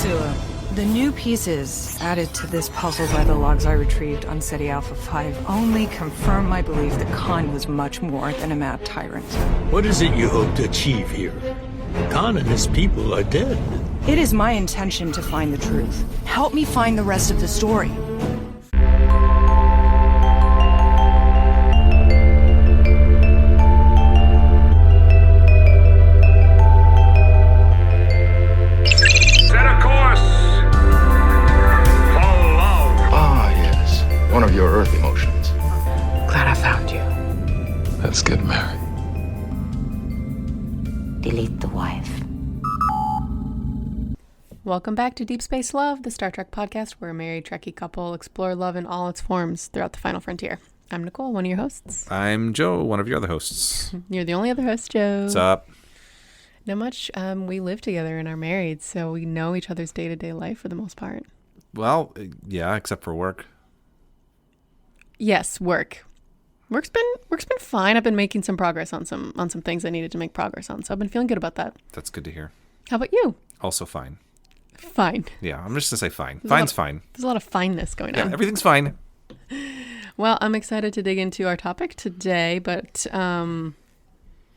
Sua. The new pieces added to this puzzle by the logs I retrieved on SETI Alpha 5 only confirm my belief that Khan was much more than a mad tyrant. What is it you hope to achieve here? Khan and his people are dead. It is my intention to find the truth. Help me find the rest of the story. One of your Earth emotions. Glad I found you. Let's get married. Delete the wife. Welcome back to Deep Space Love, the Star Trek podcast where a married Trekkie couple explore love in all its forms throughout the final frontier. I'm Nicole, one of your hosts. I'm Joe, one of your other hosts. You're the only other host, Joe. What's up? Not much. We live together and are married, so we know each other's day-to-day life for the most part. Well, yeah, except for work. Yes, work. Work's been fine. I've been making some progress on some things I needed to make progress on, so I've been feeling good about that. That's good to hear. How about you? Also fine. Fine. Yeah, I'm just gonna say fine. Fine's fine. There's a lot of fineness going on. Yeah, everything's fine. Well, I'm excited to dig into our topic today, but you want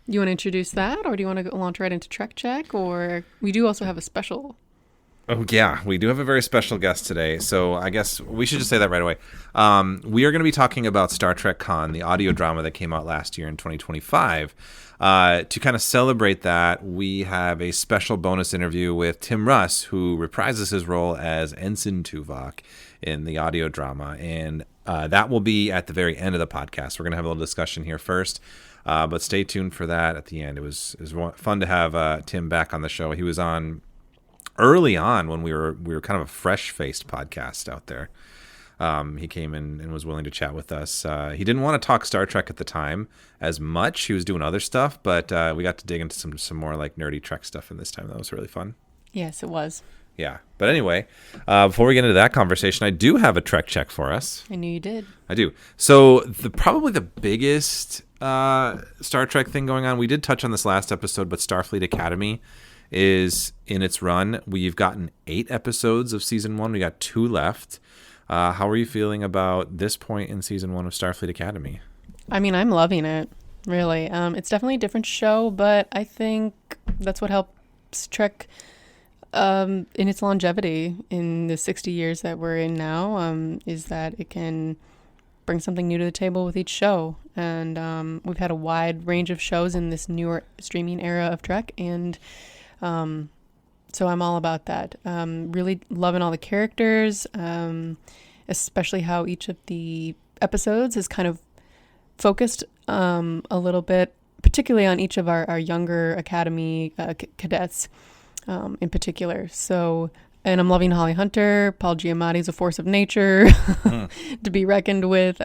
to introduce that, or do you want to launch right into Trek Check, or we do also have a special. Oh, yeah. We do have a very special guest today, so I guess we should just say that right away. We are going to be talking about Star Trek Khan, the audio drama that came out last year in 2025. To kind of celebrate that, we have a special bonus interview with Tim Russ, who reprises his role as Ensign Tuvok in the audio drama, and that will be at the very end of the podcast. We're going to have a little discussion here first, but stay tuned for that at the end. It was fun to have Tim back on the show. He was on early on when we were kind of a fresh-faced podcast out there. He came in and was willing to chat with us. He didn't want to talk Star Trek at the time as much. He was doing other stuff, but we got to dig into some more like nerdy Trek stuff in this time. That was really fun. Yes, it was. Yeah. But anyway, before we get into that conversation, I do have a Trek check for us. I knew you did. I do. So probably the biggest Star Trek thing going on, we did touch on this last episode, but Starfleet Academy is in its run. We've gotten 8 episodes of season 1. We got 2 left. How are you feeling about this point in season 1 of Starfleet Academy? I mean, I'm loving it, really. It's definitely a different show, but I think that's what helps Trek in its longevity in the 60 years that we're in now, is that it can bring something new to the table with each show. And we've had a wide range of shows in this newer streaming era of Trek, and so I'm all about that. Really loving all the characters, especially how each of the episodes is kind of focused a little bit, particularly on each of our younger Academy cadets in particular. So, and I'm loving Holly Hunter. Paul Giamatti's a force of nature to be reckoned with.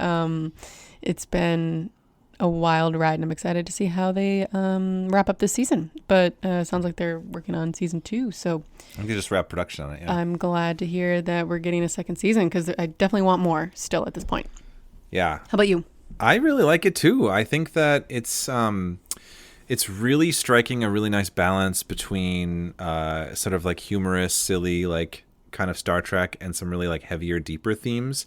It's been a wild ride, and I'm excited to see how they wrap up this season. But sounds like they're working on season 2, so I think they just wrapped production on it. Yeah. I'm glad to hear that we're getting a second season, because I definitely want more still at this point. Yeah. How about you? I really like it too. I think that it's really striking a really nice balance between sort of like humorous, silly, like kind of Star Trek, and some really like heavier, deeper themes.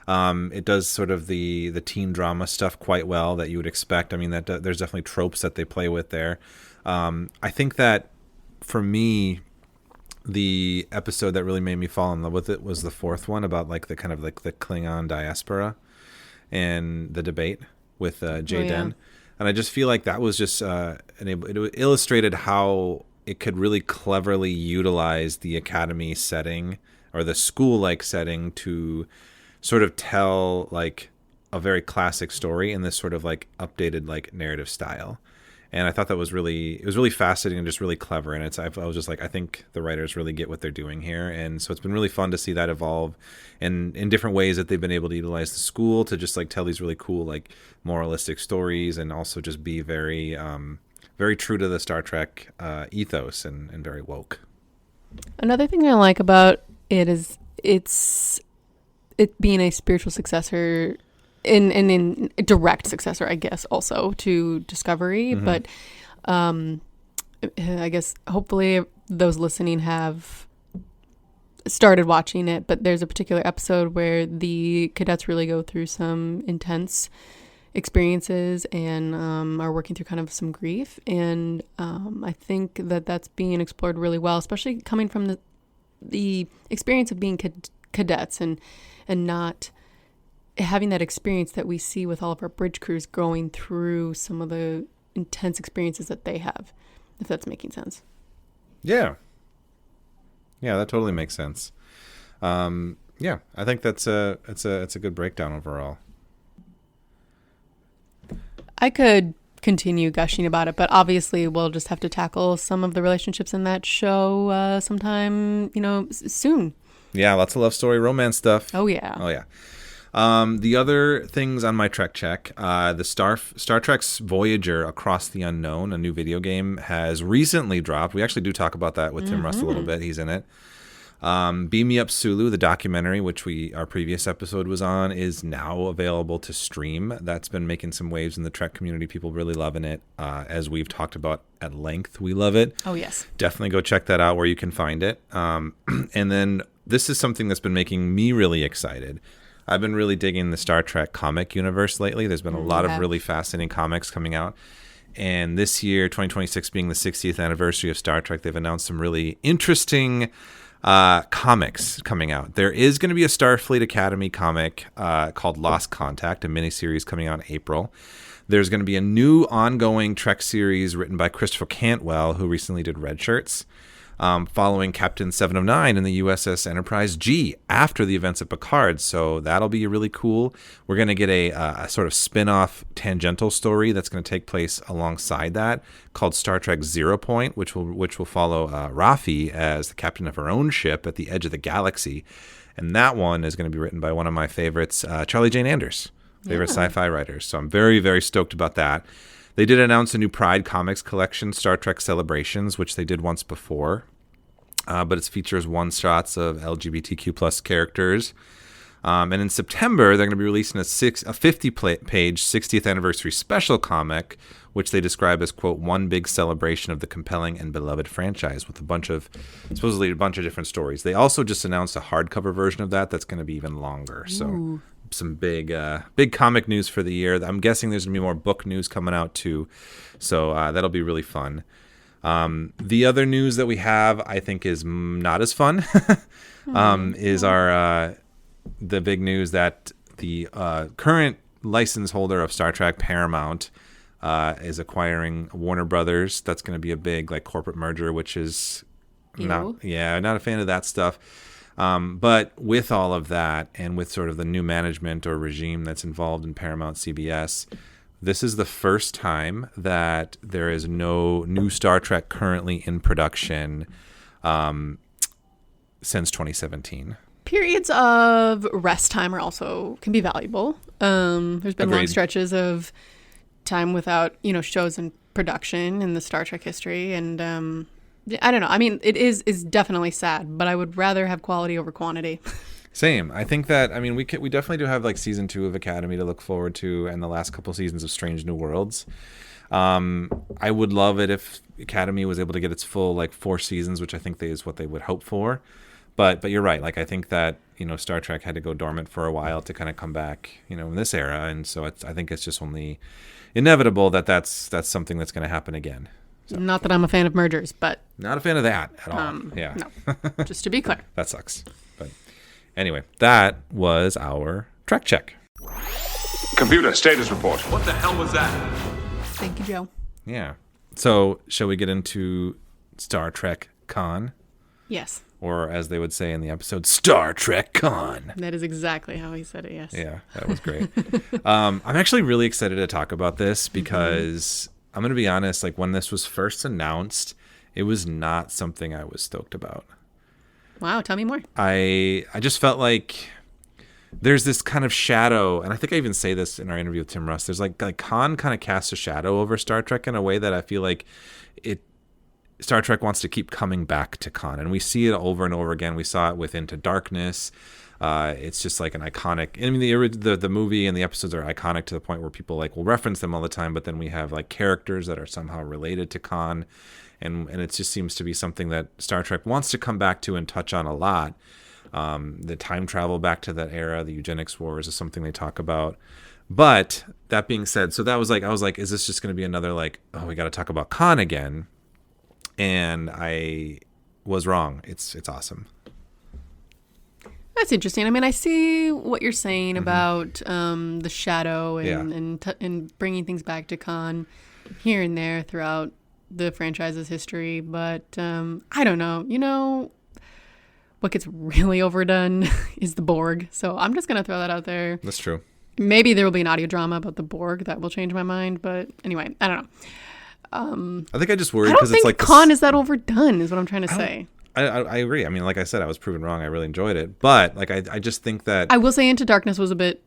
It does sort of the teen drama stuff quite well that you would expect. I mean, there's definitely tropes that they play with there. I think that for me, the episode that really made me fall in love with it was the 4th one about like the kind of like the Klingon diaspora and the debate with Jay Den. And I just feel like that was just it illustrated how it could really cleverly utilize the academy setting or the school-like setting to sort of tell like a very classic story in this sort of like updated like narrative style. And I thought that was really fascinating and just really clever. And I was just like, I think the writers really get what they're doing here. And so it's been really fun to see that evolve and in different ways that they've been able to utilize the school to just like tell these really cool, like moralistic stories, and also just be very, very true to the Star Trek ethos and very woke. Another thing I like about it is it being a spiritual successor in a direct successor, I guess, also to Discovery. Mm-hmm. But I guess hopefully those listening have started watching it, but there's a particular episode where the cadets really go through some intense experiences and are working through kind of some grief. And I think that that's being explored really well, especially coming from the experience of being cadets and not having that experience that we see with all of our bridge crews going through some of the intense experiences that they have, if that's making sense. Yeah, that totally makes sense. Yeah, I think it's a good breakdown overall. I could continue gushing about it, but obviously we'll just have to tackle some of the relationships in that show sometime, soon. Yeah, lots of love story, romance stuff. Oh yeah. The other things on my Trek check, the Star Trek's Voyager Across the Unknown, a new video game, has recently dropped. We actually do talk about that with Tim Russ a little bit. He's in it. Beam Me Up Sulu, the documentary, which our previous episode was on, is now available to stream. That's been making some waves in the Trek community. People really loving it. As we've talked about at length, we love it. Oh, yes. Definitely go check that out where you can find it. And then this is something that's been making me really excited. I've been really digging the Star Trek comic universe lately. There's been a lot of really fascinating comics coming out. And this year, 2026 being the 60th anniversary of Star Trek, they've announced some really interesting comics coming out. There is going to be a Starfleet Academy comic called Lost Contact, a miniseries coming out in April. There's going to be a new ongoing Trek series written by Christopher Cantwell, who recently did Red Shirts, following Captain 709 in the USS Enterprise G after the events of Picard. So that'll be really cool. We're going to get a sort of spin-off tangential story that's going to take place alongside that called Star Trek Zero Point, which will follow Raffi as the captain of her own ship at the edge of the galaxy. And that one is going to be written by one of my favorites, Charlie Jane Anders, favorite sci-fi writers. So I'm very, very stoked about that. They did announce a new Pride Comics collection, Star Trek Celebrations, which they did once before. But it features one-shots of LGBTQ plus characters. And in September, they're going to be releasing a 50-page 60th anniversary special comic, which they describe as, quote, one big celebration of the compelling and beloved franchise with supposedly a bunch of different stories. They also just announced a hardcover version of that's going to be even longer. So some big comic news for the year. I'm guessing there's going to be more book news coming out too. So that'll be really fun. The other news that we have, I think, is not as fun, is the big news that the current license holder of Star Trek, Paramount, is acquiring Warner Brothers. That's going to be a big corporate merger, which is not a fan of that stuff. But with all of that, and with sort of the new management or regime that's involved in Paramount CBS, this is the first time that there is no new Star Trek currently in production since 2017. Periods of rest time can be valuable. There's been long stretches of time without, shows in production in the Star Trek history. And I don't know. I mean, it is definitely sad, but I would rather have quality over quantity. Same. I think that, we definitely do have season 2 of Academy to look forward to and the last couple seasons of Strange New Worlds. I would love it if Academy was able to get its full 4 seasons, which I think is what they would hope for. But you're right. I think that, Star Trek had to go dormant for a while to kind of come back, in this era. And so I think it's just only inevitable that's something that's going to happen again. So. Not that I'm a fan of mergers, but... Not a fan of that at all. Yeah. No, just to be clear. That sucks. But anyway, that was our Trek check. Computer, status report. What the hell was that? Thank you, Joe. Yeah. So, shall we get into Star Trek Khan? Yes. Or, as they would say in the episode, Star Trek Khan. That is exactly how he said it, yes. Yeah, that was great. I'm actually really excited to talk about this because... I'm going to be honest, when this was first announced, it was not something I was stoked about. Wow, tell me more. I just felt like there's this kind of shadow, and I think I even say this in our interview with Tim Russ, there's Khan kind of casts a shadow over Star Trek in a way that I feel like Star Trek wants to keep coming back to Khan, and we see it over and over again. We saw it with Into Darkness. It's just like an iconic. I mean, the movie and the episodes are iconic to the point where people like will reference them all the time. But then we have like characters that are somehow related to Khan, and it just seems to be something that Star Trek wants to come back to and touch on a lot. The time travel back to that era, the eugenics wars, is something they talk about. But that being said, so that was like, I was like, is this just going to be another like, oh, we got to talk about Khan again? And I was wrong. It's awesome. That's interesting. I mean, I see what you're saying about the shadow and bringing things back to Khan here and there throughout the franchise's history. But I don't know. You know, what gets really overdone is the Borg. So I'm just going to throw that out there. That's true. Maybe there will be an audio drama about the Borg that will change my mind. But anyway, I don't know. I think I just worried because it's like Khan is that overdone is what I'm trying to say. I agree. I mean, like I said, I was proven wrong. I really enjoyed it. But like I just think that I will say Into Darkness was a bit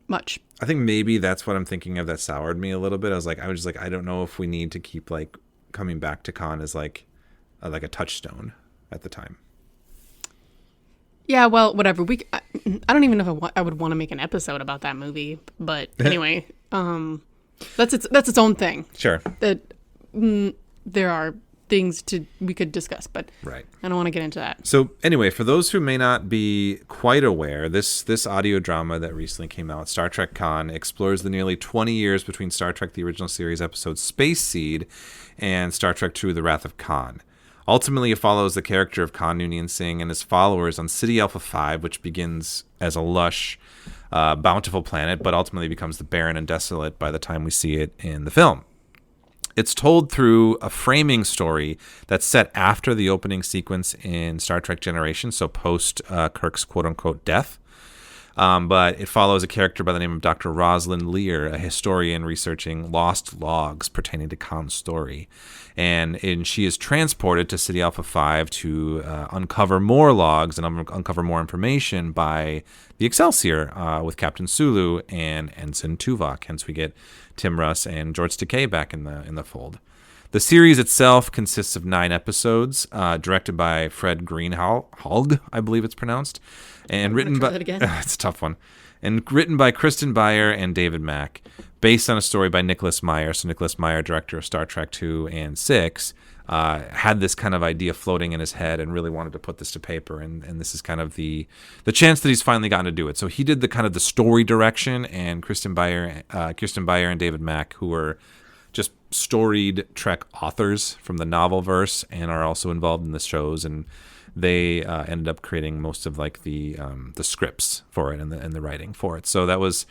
much. I think maybe that's what I'm thinking of that soured me a little bit. I was just like, I don't know if we need to keep like coming back to Khan as like a touchstone at the time. Yeah, well, whatever. I don't even know if I would want to make an episode about that movie, but anyway, that's its own thing. Sure. That there are things we could discuss, but right. I don't want to get into that. So anyway, for those who may not be quite aware, this audio drama that recently came out, Star Trek Khan, explores the nearly 20 years between Star Trek the original series episode Space Seed and Star Trek II: The Wrath of Khan. Ultimately, it follows the character of Khan Noonien Singh and his followers on City Alpha 5, which begins as a lush, bountiful planet, but ultimately becomes the barren and desolate by the time we see it in the film. It's told through a framing story that's set after the opening sequence in Star Trek Generations, so post Kirk's quote-unquote death. But it follows a character by the name of Dr. Rosalind Lear, a historian researching lost logs pertaining to Khan's story. And she is transported to City Alpha 5 to uncover more logs and uncover more information by the Excelsior with Captain Sulu and Ensign Tuvok. Hence we get Tim Russ and George Takei back in the fold. The series itself consists of 9 episodes, directed by Fred Greenhalgh, I believe it's pronounced, and written by it's a tough one, and written by Kirsten Beyer and David Mack, based on a story by Nicholas Meyer. So Nicholas Meyer, director of Star Trek 2 and 6, had this kind of idea floating in his head and really wanted to put this to paper, and this is kind of the chance that he's finally gotten to do it. So he did the kind of the story direction, and Kirsten Beyer and David Mack, who were just storied Trek authors from the novel verse and are also involved in the shows, and they ended up creating most of like the scripts for it and the writing for it. So that was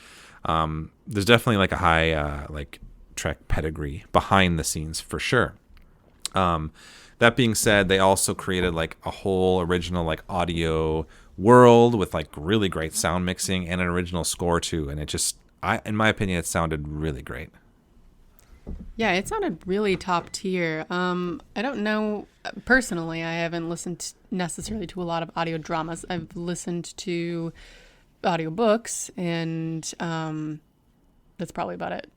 there's definitely like a high like Trek pedigree behind the scenes for sure. That being said, they also created like a whole original like audio world with like really great sound mixing and an original score too, and it just in my opinion it sounded really great. Yeah, it sounded really top tier. I don't know, personally, I haven't listened necessarily to a lot of audio dramas. I've listened to audiobooks, and that's probably about it.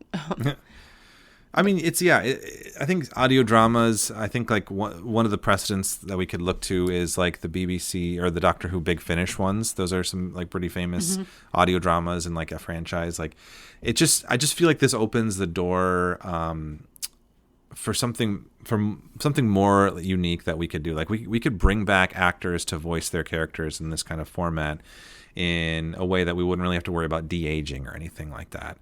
I mean, I think audio dramas, I think like one of the precedents that we could look to is like the BBC or the Doctor Who Big Finish ones. Those are some like pretty famous audio dramas and like a franchise. Like I just feel like this opens the door for something more unique that we could do. Like we could bring back actors to voice their characters in this kind of format in a way that we wouldn't really have to worry about de-aging or anything like that.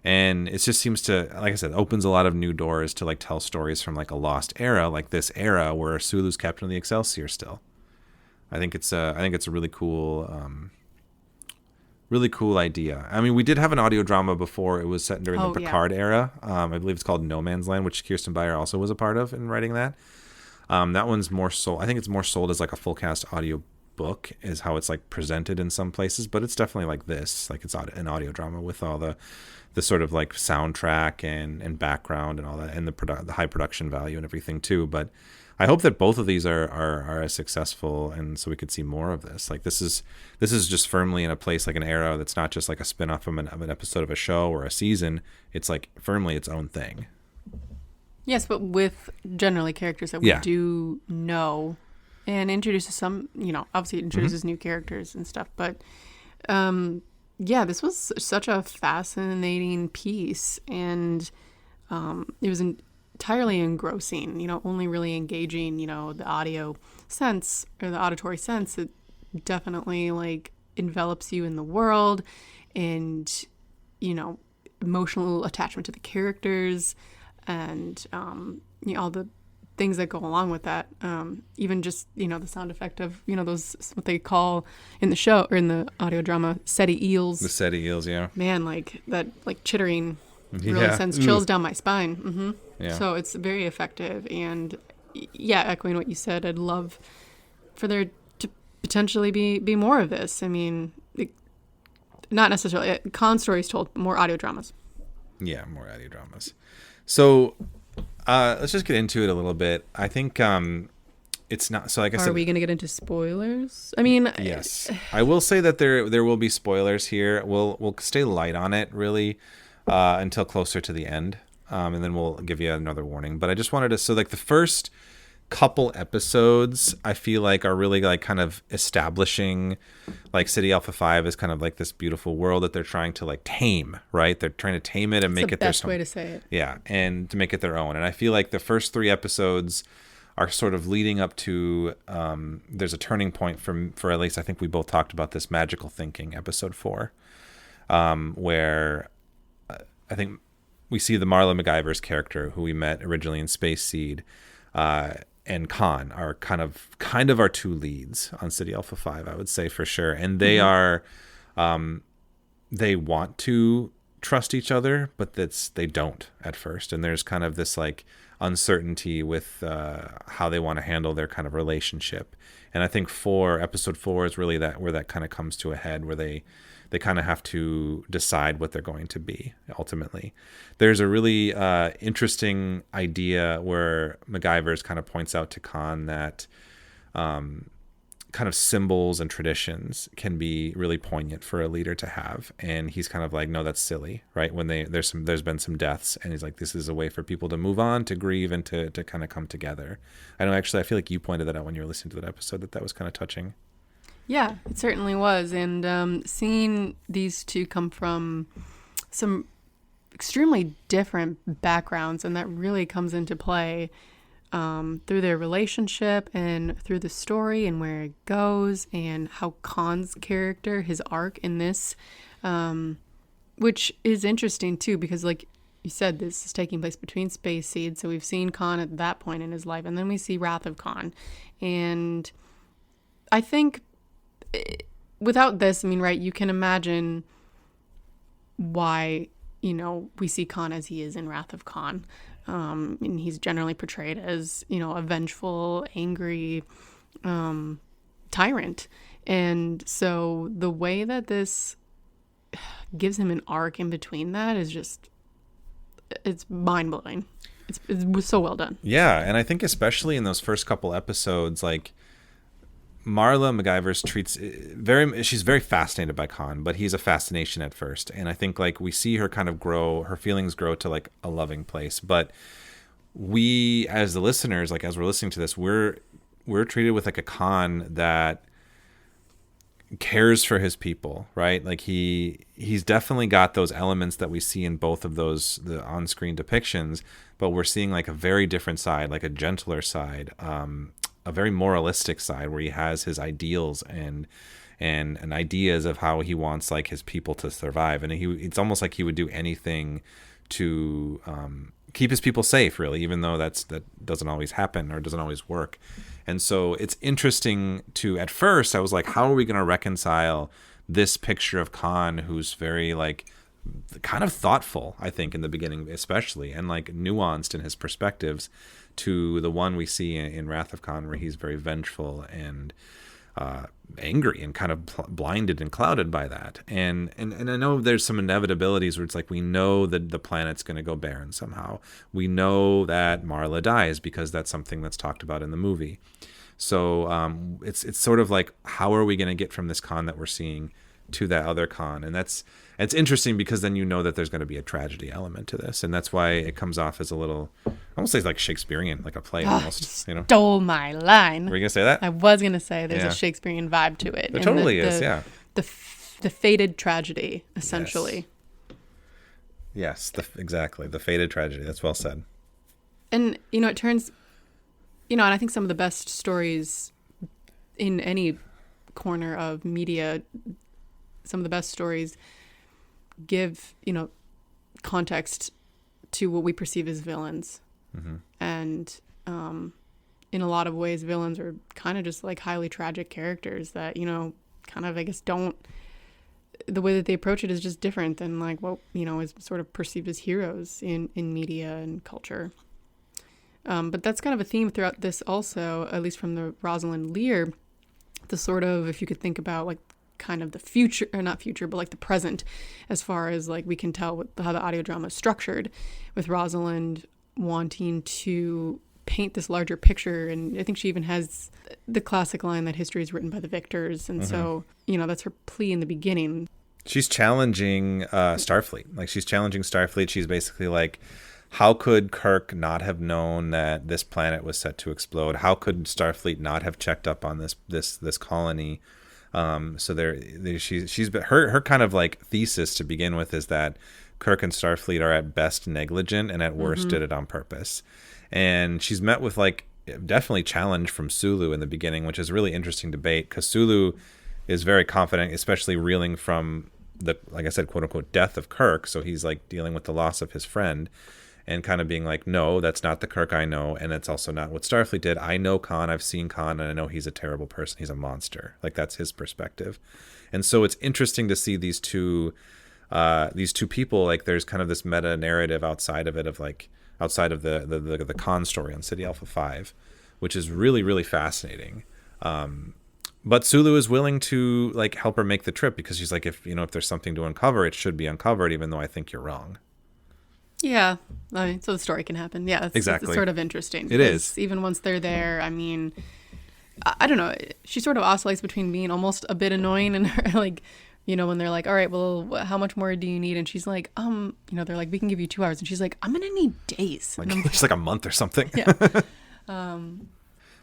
And it just seems to, like I said, opens a lot of new doors to like tell stories from like a lost era, like this era where Sulu's captain of the Excelsior still. I think it's a really cool idea. I mean, we did have an audio drama before. It was set during the Picard era. I believe it's called No Man's Land, which Kirsten Beyer also was a part of in writing that. That one's more sold. I think it's more sold as like a full cast audio book is how it's like presented in some places, but it's definitely like this, like it's an audio drama with all the sort of like soundtrack and background and all that, and the high production value and everything too. But I hope that both of these are as successful, and so we could see more of this. Like this is just firmly in a place, like an era that's not just like a spin-off of an episode of a show or a season. It's like firmly its own thing. Yes, but with generally characters that we do know, and introduces some, obviously it introduces new characters and stuff, but this was such a fascinating piece, and it was entirely engrossing, only really engaging, the audio sense or the auditory sense. It definitely like envelops you in the world and, emotional attachment to the characters and all the things that go along with that. Even just, the sound effect of, those, what they call in the show or in the audio drama, SETI eels. The SETI eels, yeah. Man, like that, like chittering really sends chills down my spine. Mm-hmm. Yeah. So it's very effective. And echoing what you said, I'd love for there to potentially be more of this. I mean, not necessarily Khan stories told, but more audio dramas. Yeah, more audio dramas. So let's just get into it a little bit. I think it's not so. Like I said, are we going to get into spoilers? I mean, yes. I will say that there will be spoilers here. We'll stay light on it really until closer to the end, and then we'll give you another warning. But I just wanted to the first couple episodes I feel like are really like kind of establishing like City Alpha 5 is kind of like this beautiful world that they're trying to like tame, right? They're trying to tame it and make it their own. That's the best way to say it. Yeah, and to make it their own. And I feel like the first 3 episodes are sort of leading up to there's a turning point for at least I think we both talked about this, magical thinking, episode 4, where I think we see the Marla McGivers character who we met originally in Space Seed, and Khan are kind of our 2 leads on City Alpha 5, I would say for sure. And they are, they want to trust each other, but they don't at first. And there's kind of this like uncertainty with how they want to handle their kind of relationship. And I think episode 4 is really where that kind of comes to a head, where they kind of have to decide what they're going to be ultimately. There's a really interesting idea where McGivers kind of points out to Khan that kind of symbols and traditions can be really poignant for a leader to have. And he's kind of like, no, that's silly, right? When there's been some deaths, and he's like, this is a way for people to move on, to grieve, and to kind of come together. I know, actually, I feel like you pointed that out when you were listening to that episode, that was kind of touching. Yeah, it certainly was. And seeing these two come from some extremely different backgrounds, and that really comes into play through their relationship and through the story and where it goes, and how Khan's character, his arc in this, which is interesting too, because like you said, this is taking place between Space Seed. So we've seen Khan at that point in his life, and then we see Wrath of Khan. And I think without this, I mean, right, you can imagine why, we see Khan as he is in Wrath of Khan. And he's generally portrayed as, a vengeful, angry tyrant. And so the way that this gives him an arc in between that is just, it's mind-blowing. It was so well done. Yeah, and I think especially in those first couple episodes, like, Marla McGivers she's very fascinated by Khan, but he's a fascination at first. And I think like we see her kind of grow, her feelings grow to like a loving place. But we, as the listeners, like as we're listening to this, we're treated with like a Khan that cares for his people, right? Like he's definitely got those elements that we see in both of the on-screen depictions, but we're seeing like a very different side, like a gentler side, a very moralistic side, where he has his ideals and ideas of how he wants like his people to survive. And it's almost like he would do anything to keep his people safe, really, even though that doesn't always happen or doesn't always work. And so it's interesting at first I was like, how are we going to reconcile this picture of Khan, who's very like kind of thoughtful, I think, in the beginning especially, and like nuanced in his perspectives, to the one we see in Wrath of Khan, where he's very vengeful and angry and kind of blinded and clouded by that. And I know there's some inevitabilities where it's like, we know that the planet's going to go barren somehow. We know that Marla dies because that's something that's talked about in the movie. So it's sort of like, how are we going to get from this Khan that we're seeing to that other Khan. And it's interesting because then you know that there's going to be a tragedy element to this, and that's why it comes off as a little, I almost say like Shakespearean, like a play almost. You know, stole my line. Were you gonna say that? I was gonna say there's a Shakespearean vibe to it. There totally is. The fated tragedy, essentially. Yes, exactly. The fated tragedy. That's well said. And, it turns, and I think some of the best stories in any corner of media, some of the best stories give, context to what we perceive as villains. Mm-hmm. And in a lot of ways, villains are kind of just like highly tragic characters that, kind of, I guess, the way that they approach it is just different than like what, is sort of perceived as heroes in media and culture. But that's kind of a theme throughout this also, at least from the Rosalind Lear, the sort of, if you could think about like kind of the future, or not future, but like the present, as far as like we can tell how the audio drama is structured, with Rosalind wanting to paint this larger picture. And I think she even has the classic line that history is written by the victors. And so, that's her plea in the beginning. She's challenging Starfleet. Like, she's challenging Starfleet. She's basically like, how could Kirk not have known that this planet was set to explode? How could Starfleet not have checked up on this colony? So she's her kind of like thesis to begin with is that Kirk and Starfleet are at best negligent and at worst did it on purpose. And she's met with like definitely challenge from Sulu in the beginning, which is a really interesting debate because Sulu is very confident, especially reeling from the, like I said, quote unquote, death of Kirk. So he's like dealing with the loss of his friend and kind of being like, no, that's not the Kirk I know. And it's also not what Starfleet did. I know Khan. I've seen Khan and I know he's a terrible person. He's a monster. Like, that's his perspective. And so it's interesting to see these two people, like there's kind of this meta narrative outside of it, of like, outside of the Khan story on City Alpha 5, which is really, really fascinating. But Sulu is willing to like help her make the trip because she's like, if there's something to uncover, it should be uncovered, even though I think you're wrong. Yeah. I mean, so the story can happen. Yeah. Exactly. It's sort of interesting. It is. Even once they're there, I mean, I don't know. She sort of oscillates between being almost a bit annoying and her, like, when they're like, all right, well, how much more do you need? And she's like, they're like, we can give you 2 hours. And she's like, I'm going to need days. Like, it's like a month or something. Yeah.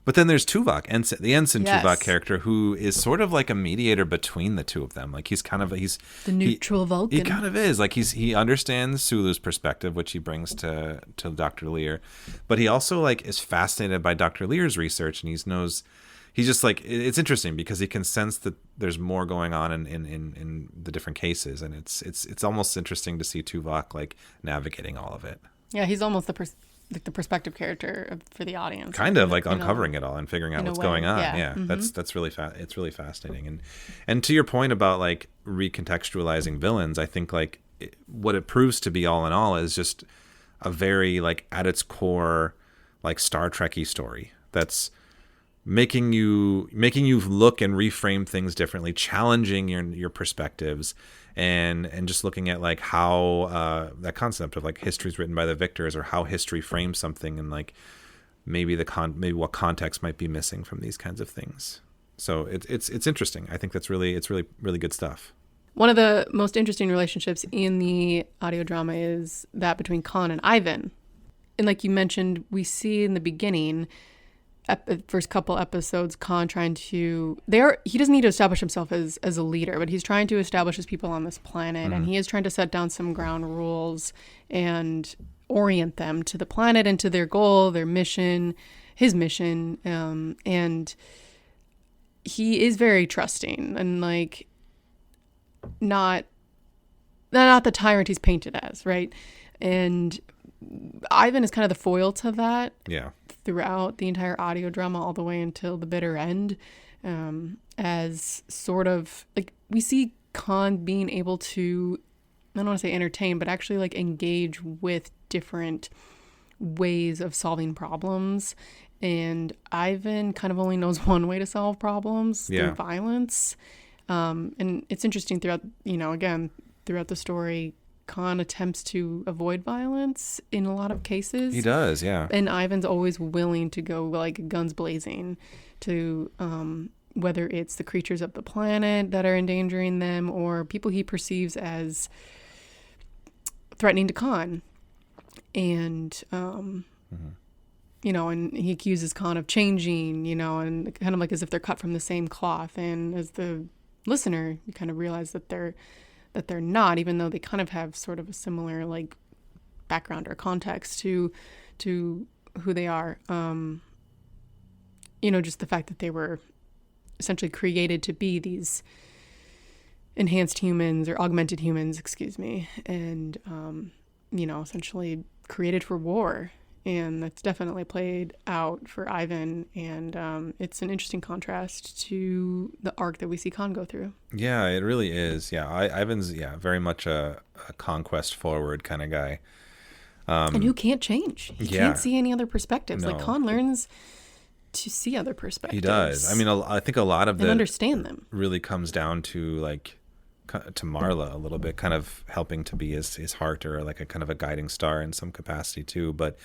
But then there's Tuvok, the Ensign Yes. Tuvok character, who is sort of like a mediator between the two of them. Like, he's the neutral Vulcan. He kind of is. Like, he understands Sulu's perspective, which he brings to Dr. Lear. But he also like is fascinated by Dr. Lear's research, and he's just like, it's interesting because he can sense that there's more going on in the different cases, and it's almost interesting to see Tuvok like navigating all of it. Yeah, he's almost the perspective character for the audience. Kind of like uncovering it all and figuring out what's going on. Yeah. Mm-hmm. That's really it's really fascinating. And to your point about like recontextualizing villains, I think like what it proves to be all in all is just a very like at its core like Star Trekkie story that's making you look and reframe things differently, challenging your perspectives, and just looking at like how that concept of like history is written by the victors, or how history frames something, and like maybe what context might be missing from these kinds of things. So it's interesting. I think it's really good stuff. One of the most interesting relationships in the audio drama is that between Khan and Ivan. And like you mentioned, we see in the beginning, first couple episodes, Khan trying to, he doesn't need to establish himself as a leader, but he's trying to establish his people on this planet, and he is trying to set down some ground rules and orient them to the planet and to their goal, their mission, his mission, and he is very trusting and like not the tyrant he's painted as, right? And Ivan is kind of the foil to that. Yeah. Throughout the entire audio drama, all the way until the bitter end, as sort of like we see Khan being able to, I don't want to say entertain, but actually like engage with different ways of solving problems. And Ivan kind of only knows one way to solve problems, through violence. And it's interesting throughout the story, Khan attempts to avoid violence in a lot of cases. He does, yeah. And Ivan's always willing to go like guns blazing to whether it's the creatures of the planet that are endangering them or people he perceives as threatening to Khan. And, you know, and he accuses Khan of changing, you know, and kind of like as if they're cut from the same cloth. And as the listener, you kind of realize that they're not, even though they kind of have sort of a similar like background or context to who they are. You know, just the fact that they were essentially created to be these enhanced humans or augmented humans, excuse me, and, you know, essentially created for war. And that's definitely played out for Ivan. And it's an interesting contrast to the arc that we see Khan go through. Yeah, it really is. Yeah, Ivan's, very much a conquest forward kind of guy. And who can't change. He can't see any other perspectives. No. Like Khan learns to see other perspectives. He does. I mean, I think a lot of that understand them really comes down to like to Marla a little bit, kind of helping to be his heart or like a kind of a guiding star in some capacity too. But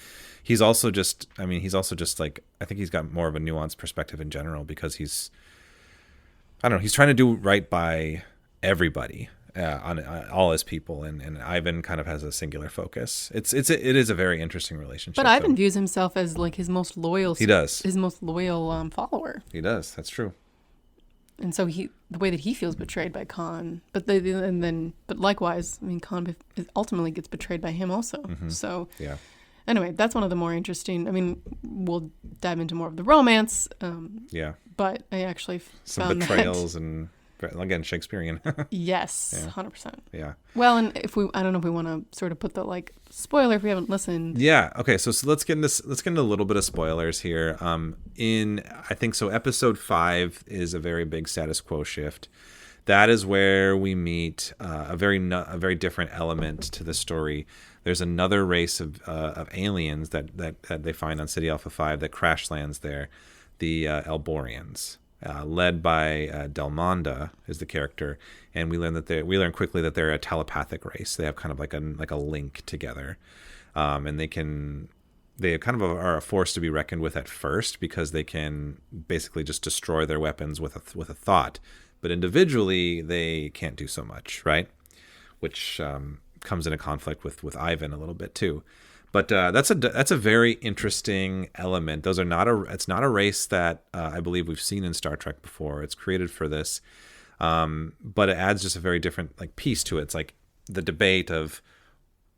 he's also just like, I think he's got more of a nuanced perspective in general because he's trying to do right by everybody. On all his people, and Ivan kind of has a singular focus. It is a very interesting relationship. But Ivan views himself as like his most loyal. He does. His most loyal follower. He does. That's true. And so the way that he feels betrayed by Khan, but likewise, I mean, Khan ultimately gets betrayed by him also. Mm-hmm. So yeah. Anyway, that's one of the more interesting. I mean, we'll dive into more of the romance. But I actually some found betrayals and. Again, Shakespearean. Yes, yeah. 100%. Yeah. Well, and I don't know if we want to sort of put the like spoiler if we haven't listened. Yeah. Okay. So let's get into a little bit of spoilers here. I think so. Episode 5 is a very big status quo shift. That is where we meet a very different element to the story. There's another race of aliens that they find on City Alpha 5 that crash lands there, the Elborians. Led by Delmonda is the character, and we learn quickly that they're a telepathic race. They have kind of like a link together, and they kind of are a force to be reckoned with at first because they can basically just destroy their weapons with a thought, but individually they can't do so much, right? Which comes into conflict with Ivan a little bit too. But that's a very interesting element. It's not a race that I believe we've seen in Star Trek before. It's created for this, but it adds just a very different like piece to it. It's like the debate of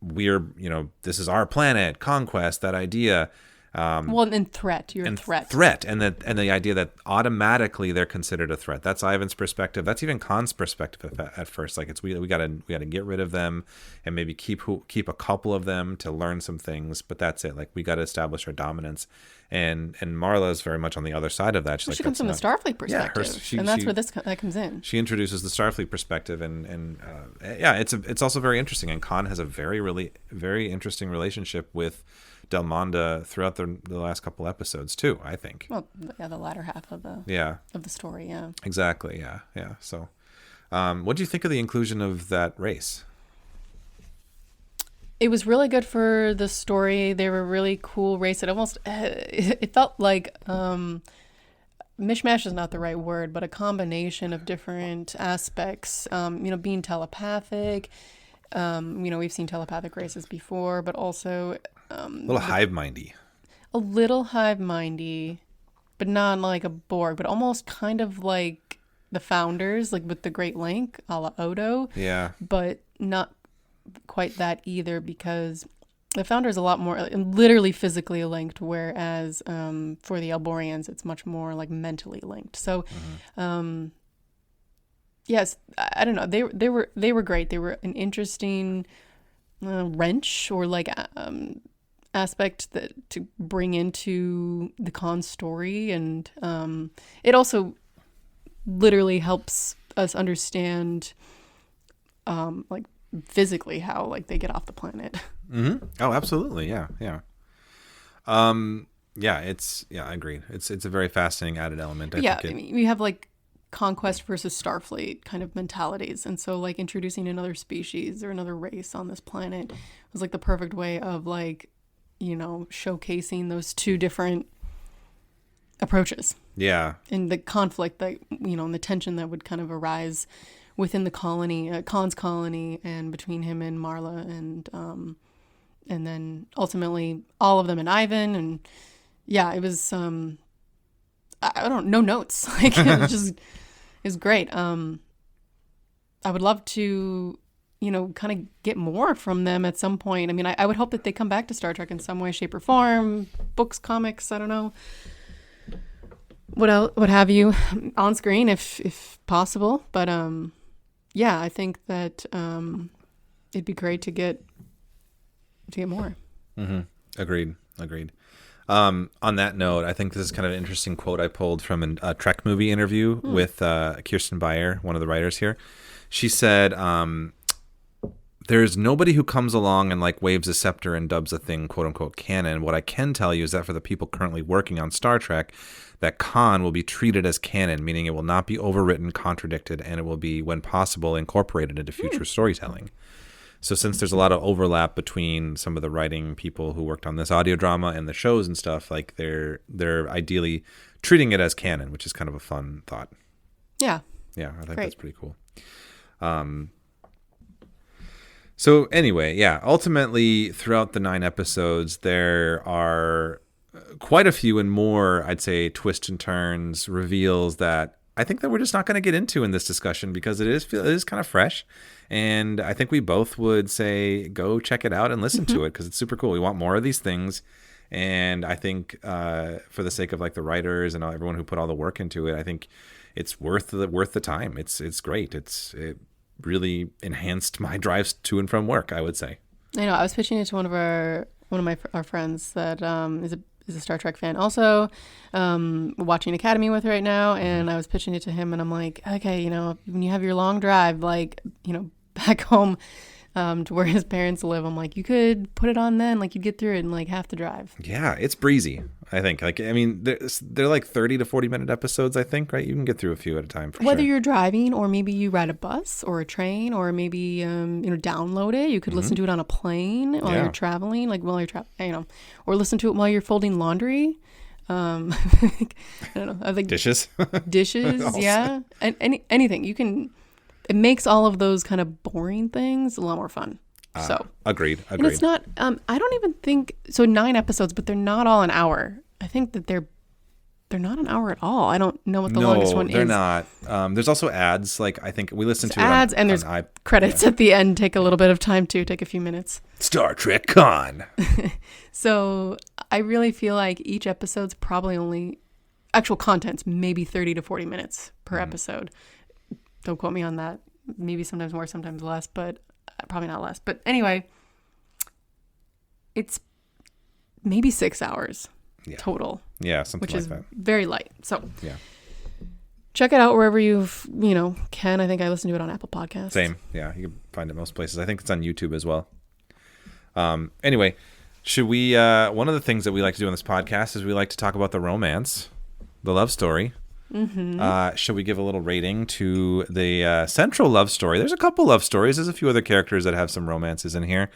this is our planet, conquest, that idea. And threat. You're a threat. Threat, and the idea that automatically they're considered a threat. That's Ivan's perspective. That's even Khan's perspective at first. Like we gotta get rid of them, and maybe keep a couple of them to learn some things. But that's it. Like we got to establish our dominance. And Marla is very much on the other side of that. She comes from the Starfleet perspective, and that's where that comes in. She introduces the Starfleet perspective, and it's also very interesting. And Khan has a very very interesting relationship with Delmonda throughout the last couple episodes too, I think. Well, yeah, the latter half of the story, yeah. Exactly, yeah. So, what do you think of the inclusion of that race? It was really good for the story. They were a really cool race. It felt like mishmash is not the right word, but a combination of different aspects. Being telepathic. We've seen telepathic races before, but also a little hive-mindy. A little hive-mindy, but not like a Borg, but almost kind of like the Founders, like with the Great Link, a la Odo. Yeah. But not quite that either, because the Founder is a lot more literally physically linked, whereas for the Elborians, it's much more like mentally linked. So, yes, I don't know. They were great. They were an interesting wrench or like aspect that to bring into the Khan story, and it also literally helps us understand like physically how like they get off the planet. Mm-hmm. Oh, absolutely. Yeah. I agree. It's a very fascinating added element. I think we have like conquest versus Starfleet kind of mentalities, and so like introducing another species or another race on this planet was like the perfect way of like showcasing those two different approaches. Yeah. And the conflict that, and the tension that would kind of arise within the colony, Khan's colony, and between him and Marla, and then ultimately all of them and Ivan. And yeah, it was, I don't know, notes. Like, it was great. I would love to, kind of get more from them at some point. I mean, I would hope that they come back to Star Trek in some way, shape, or form. Books, comics, I don't know. What have you on screen if possible. But yeah, I think that it'd be great to get more. Mm-hmm. Agreed. On that note, I think this is kind of an interesting quote I pulled from a Trek movie interview with Kirsten Beyer, one of the writers here. She said, there's nobody who comes along and like waves a scepter and dubs a thing, quote unquote, canon. What I can tell you is that for the people currently working on Star Trek, that Khan will be treated as canon, meaning it will not be overwritten, contradicted, and it will be, when possible, incorporated into future storytelling. So since there's a lot of overlap between some of the writing people who worked on this audio drama and the shows and stuff, like they're ideally treating it as canon, which is kind of a fun thought. Yeah. Yeah, I think Great. that's pretty cool. So anyway, yeah, ultimately throughout the 9 episodes, there are quite a few and more, I'd say, twists and turns, reveals that I think that we're just not going to get into in this discussion because it is kind of fresh. And I think we both would say, go check it out and listen to it because it's super cool. We want more of these things. And I think for the sake of like the writers and everyone who put all the work into it, I think it's worth the time. It's great. It really enhanced my drives to and from work, I would say. I know. I was pitching it to one of our friends that is a Star Trek fan. Also, watching Academy with right now, and I was pitching it to him, and I'm like, okay, when you have your long drive, like, back home to where his parents live, I'm like, you could put it on then, like, you'd get through it in like half the drive. Yeah, it's breezy. I think, like, I mean, they're like 30 to 40 minute episodes, I think, right? You can get through a few at a time for Whether sure. you're driving or maybe you ride a bus or a train or maybe, download it. You could listen to it on a plane while you're traveling, like while you're or listen to it while you're folding laundry. I don't know. I think dishes, yeah. And anything you can, it makes all of those kind of boring things a lot more fun. So agreed. And it's not, I don't even think, so 9 episodes, but they're not all an hour. I think that they're not an hour at all. I don't know what the longest one is. No, they're not. There's also ads. Like, I think we listened to ads it on, and there's credits at the end. Take a little bit of time to take a few minutes. Star Trek Con. So I really feel like each episode's probably only, actual content's maybe 30 to 40 minutes per episode. Don't quote me on that. Maybe sometimes more, sometimes less, but probably not less. But anyway, it's maybe 6 hours total. Yeah, something which like is that. Very light. So yeah, check it out wherever you can. I think I listen to it on Apple Podcasts. Same. Yeah, you can find it most places. I think it's on YouTube as well. Anyway, should we? One of the things that we like to do on this podcast is we like to talk about the romance, the love story. Mm-hmm. Should we give a little rating to the central love story? There's a couple love stories. There's a few other characters that have some romances in here.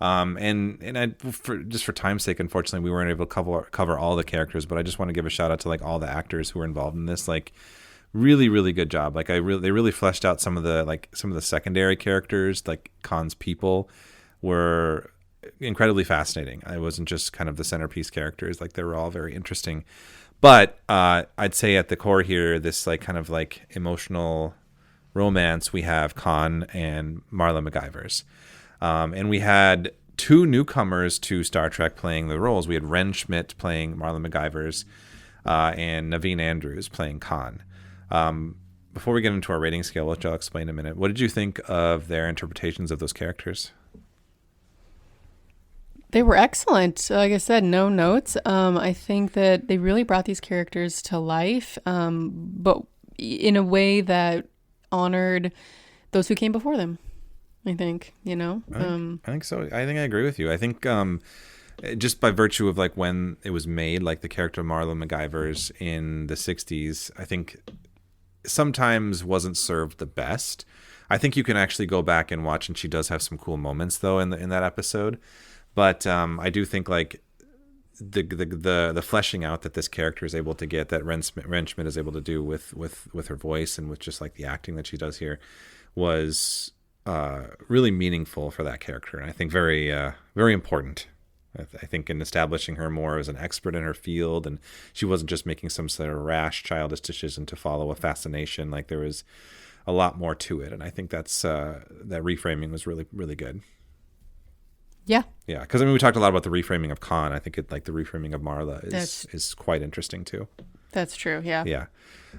For time's sake, unfortunately, we weren't able to cover all the characters, but I just want to give a shout out to like all the actors who were involved in this. Like, really, really good job. Like, they really fleshed out some of the secondary characters. Like Khan's people were incredibly fascinating. It wasn't just kind of the centerpiece characters. Like, they were all very interesting. But I'd say at the core here, this like kind of like emotional romance, we have Khan and Marla McGivers. And we had 2 newcomers to Star Trek playing the roles. We had Ren Schmidt playing Marla McGivers and Naveen Andrews playing Khan. Before we get into our rating scale, which I'll explain in a minute, what did you think of their interpretations of those characters? They were excellent. Like I said, no notes. I think that they really brought these characters to life, but in a way that honored those who came before them. I think, I think so. I think I agree with you. I think just by virtue of like when it was made, like the character of Marla McGivers in the 60s, I think sometimes wasn't served the best. I think you can actually go back and watch, and she does have some cool moments though in that episode. But I do think like the fleshing out that this character is able to get, that Ren Schmidt is able to do with her voice and with just like the acting that she does here, was really meaningful for that character, and I think very very important. I think in establishing her more as an expert in her field, and she wasn't just making some sort of rash, childish decision to follow a fascination. Like there was a lot more to it, and I think that's that reframing was really, really good. Yeah. Yeah, because I mean we talked a lot about the reframing of Khan. I think the reframing of Marla is quite interesting too. That's true. Yeah. Yeah.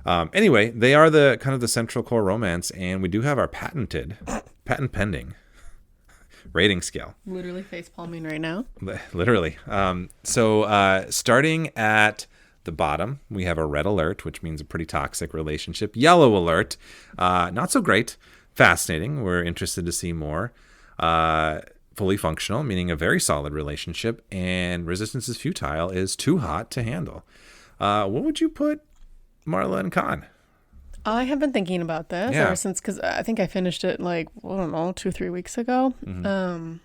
Anyway, they are the kind of the central core romance, and we do have our patent pending rating scale. Literally face palming right now. Literally. So starting at the bottom, we have a red alert, which means a pretty toxic relationship. Yellow alert, not so great. Fascinating. We're interested to see more. Fully functional, meaning a very solid relationship. And resistance is futile is too hot to handle. What would you put Marla and Khan? I have been thinking about this ever since, because I think I finished it like, I don't know, 2-3 weeks ago. Mm-hmm.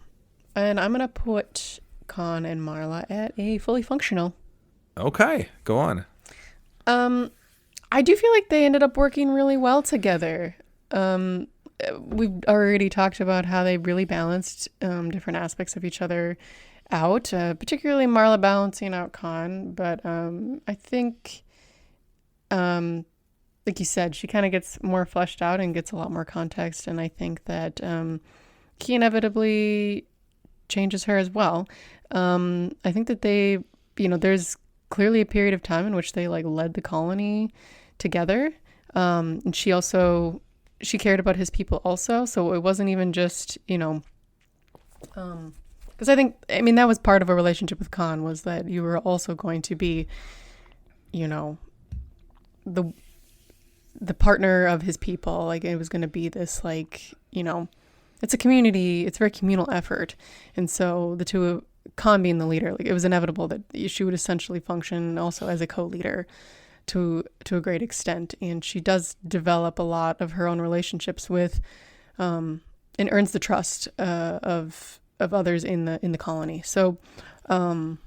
And I'm going to put Khan and Marla at a fully functional. Okay, go on. I do feel like they ended up working really well together. We've already talked about how they really balanced different aspects of each other out, particularly Marla balancing out Khan. But I think... like you said, she kind of gets more fleshed out and gets a lot more context. And I think that he inevitably changes her as well. I think that they, there's clearly a period of time in which they like led the colony together. And she cared about his people also. So it wasn't even just, because that was part of a relationship with Khan, was that you were also going to be, the partner of his people. Like it was going to be this like, it's a community, it's a very communal effort. And so the two of Khan being the leader, like it was inevitable that she would essentially function also as a co-leader to a great extent. And she does develop a lot of her own relationships with, and earns the trust of others in the colony. So, I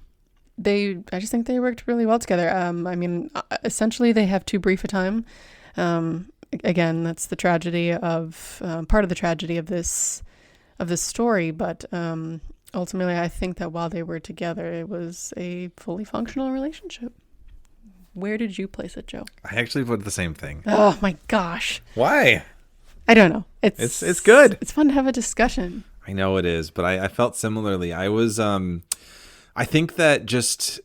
just think they worked really well together. Essentially they have too brief a time. Again, that's the tragedy of part of the tragedy of this story. But ultimately, I think that while they were together, it was a fully functional relationship. Where did you place it, Joe? I actually put the same thing. Oh my gosh! Why? I don't know. It's good. It's fun to have a discussion. I know it is, but I felt similarly. I was I think that just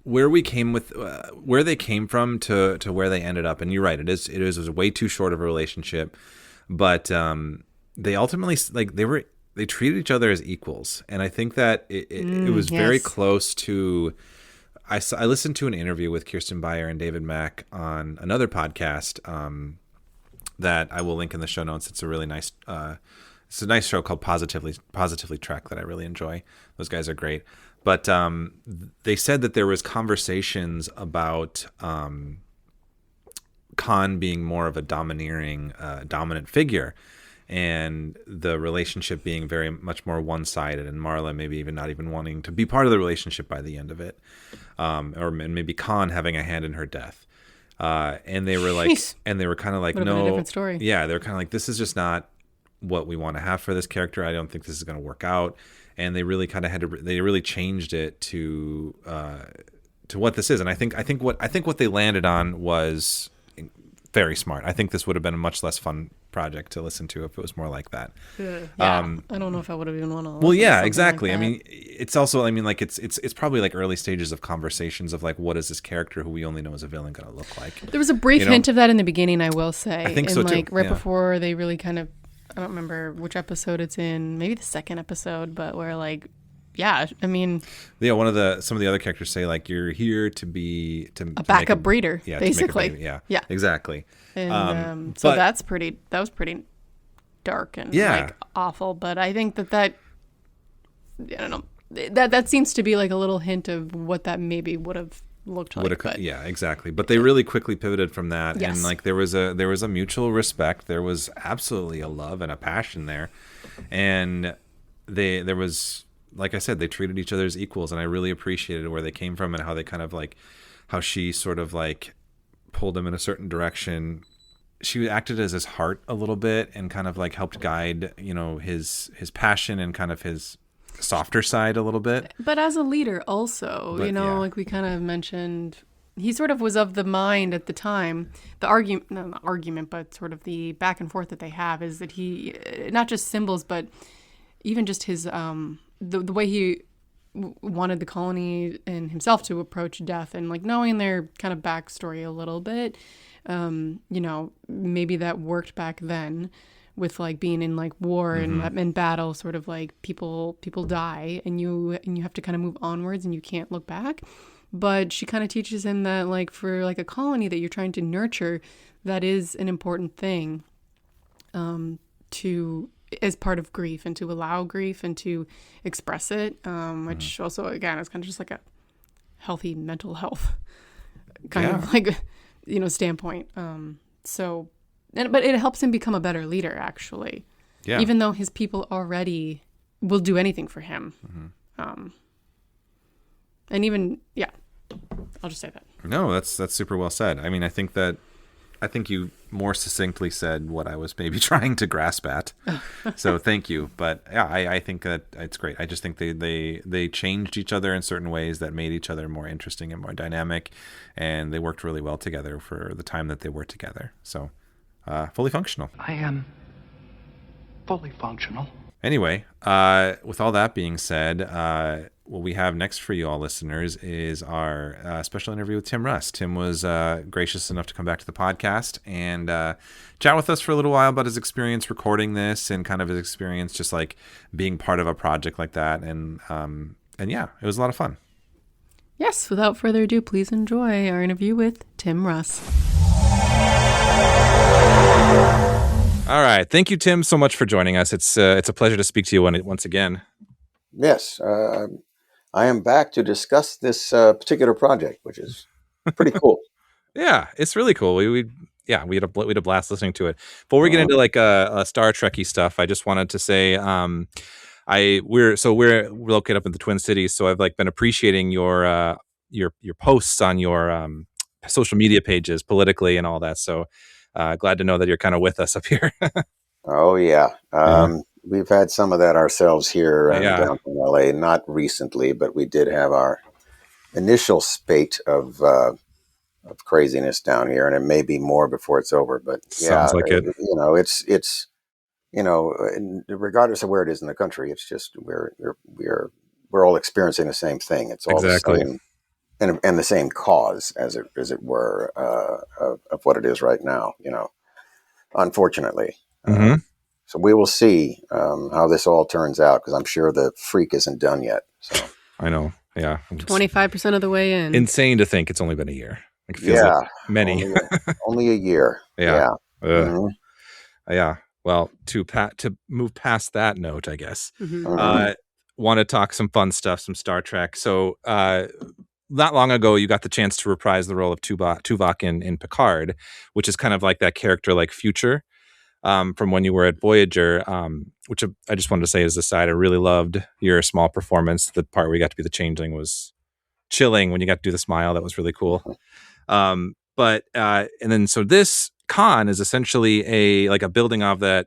where they came from to where they ended up, and you're right, it was way too short of a relationship, but they ultimately they treated each other as equals, and I think that it was very close to. I listened to an interview with Kirsten Beyer and David Mack on another podcast that I will link in the show notes. It's a really nice. It's a nice show called Positively Trek that I really enjoy. Those guys are great. But they said that there was conversations about Khan being more of a dominant figure, and the relationship being very much more one-sided, and Marla maybe even not even wanting to be part of the relationship by the end of it, or maybe Khan having a hand in her death. And they were like, and they were kind of like, no, a different story. Yeah, they're kind of like, this is just not what we want to have for this character. I don't think this is going to work out. And they really kind of they really changed it to what this is. And I think what they landed on was very smart. I think this would have been a much less fun project to listen to if it was more like that. Yeah. I don't know if I would have even wanted to. Well, yeah, exactly. Like, I mean, it's also, like it's probably like early stages of conversations of like, what is this character who we only know as a villain going to look like? There was a brief hint of that in the beginning, I will say. I think so too. Like right before they really kind of, I don't remember which episode it's in, maybe the second episode, but where like, yeah, I mean, yeah, some of the other characters say like, you're here to be a backup breeder, yeah, basically. Yeah, exactly. And so that was pretty dark and like awful. But I think that I don't know, that seems to be like a little hint of what that maybe would have looked like. Yeah, exactly. But they really quickly pivoted from that, and like there was a mutual respect. There was absolutely a love and a passion there, and there was like I said, they treated each other as equals, and I really appreciated where they came from and how they kind of like, how she sort of like pulled him in a certain direction. She acted as his heart a little bit and kind of like helped guide, you know, his passion and kind of his softer side a little bit. But as a leader also, But, you know, yeah. like we kind of mentioned, he sort of was of the mind at the time. The argument, no, not argument, but sort of the back and forth that they have is that he, not just symbols, but even just his, the way he wanted the colony and himself to approach death, and like knowing their kind of backstory a little bit, you know, maybe that worked back then with like being in like war and in battle, sort of like people die and you have to kind of move onwards and you can't look back. But she kind of teaches him that like for like a colony that you're trying to nurture, that is an important thing to as part of grief, and to allow grief and to express it, which also again is kind of just like a healthy mental health kind of like, you know, standpoint. So but it helps him become a better leader, actually. Yeah. Even though his people already will do anything for him. And even, I'll just say that. No, that's super well said. I mean, I think you more succinctly said what I was maybe trying to grasp at. So thank you. But yeah, I think that it's great. I just think they changed each other in certain ways that made each other more interesting and more dynamic. And they worked really well together for the time that they were together. So fully functional. I am fully functional. Anyway, with all that being said, what we have next for you all listeners is our special interview with Tim Russ. Tim was gracious enough to come back to the podcast and chat with us for a little while about his experience recording this and kind of his experience just like being part of a project like that. And yeah, it was a lot of fun. Yes, without further ado, please enjoy our interview with Tim Russ. All right. Thank you, Tim, so much for joining us. It's a pleasure to speak to you once again. Yes. I am back to discuss this particular project, which is pretty cool. Yeah, it's really cool. We had a blast listening to it. Before we get into like a Star Trekkie stuff, I just wanted to say we're located up in the Twin Cities, so I've like been appreciating your posts on your social media pages politically and all that. So glad to know that you're kind of with us up here. Oh yeah. We've had some of that ourselves here down in LA, not recently, but we did have our initial spate of craziness down here, and it may be more before it's over. But sounds like it. You know, it's you know, regardless of where it is in the country, it's just we're all experiencing the same thing. It's all exactly. the same, and the same cause, as it were, of what it is right now. You know, unfortunately. So we will see how this all turns out, because I'm sure the freak isn't done yet. So I know, yeah. 25% of the way in. Insane to think it's only been a year. Like, it feels like many. Only a year. Yeah. Yeah. Well, to move past that note, I guess, want to talk some fun stuff, some Star Trek. So not long ago, you got the chance to reprise the role of Tuvok in Picard, which is kind of like that character like future. From when you were at Voyager, which I just wanted to say as a side, I really loved your small performance. The part where you got to be the changeling was chilling when you got to do the smile. That was really cool. And then so this Khan is essentially a building of that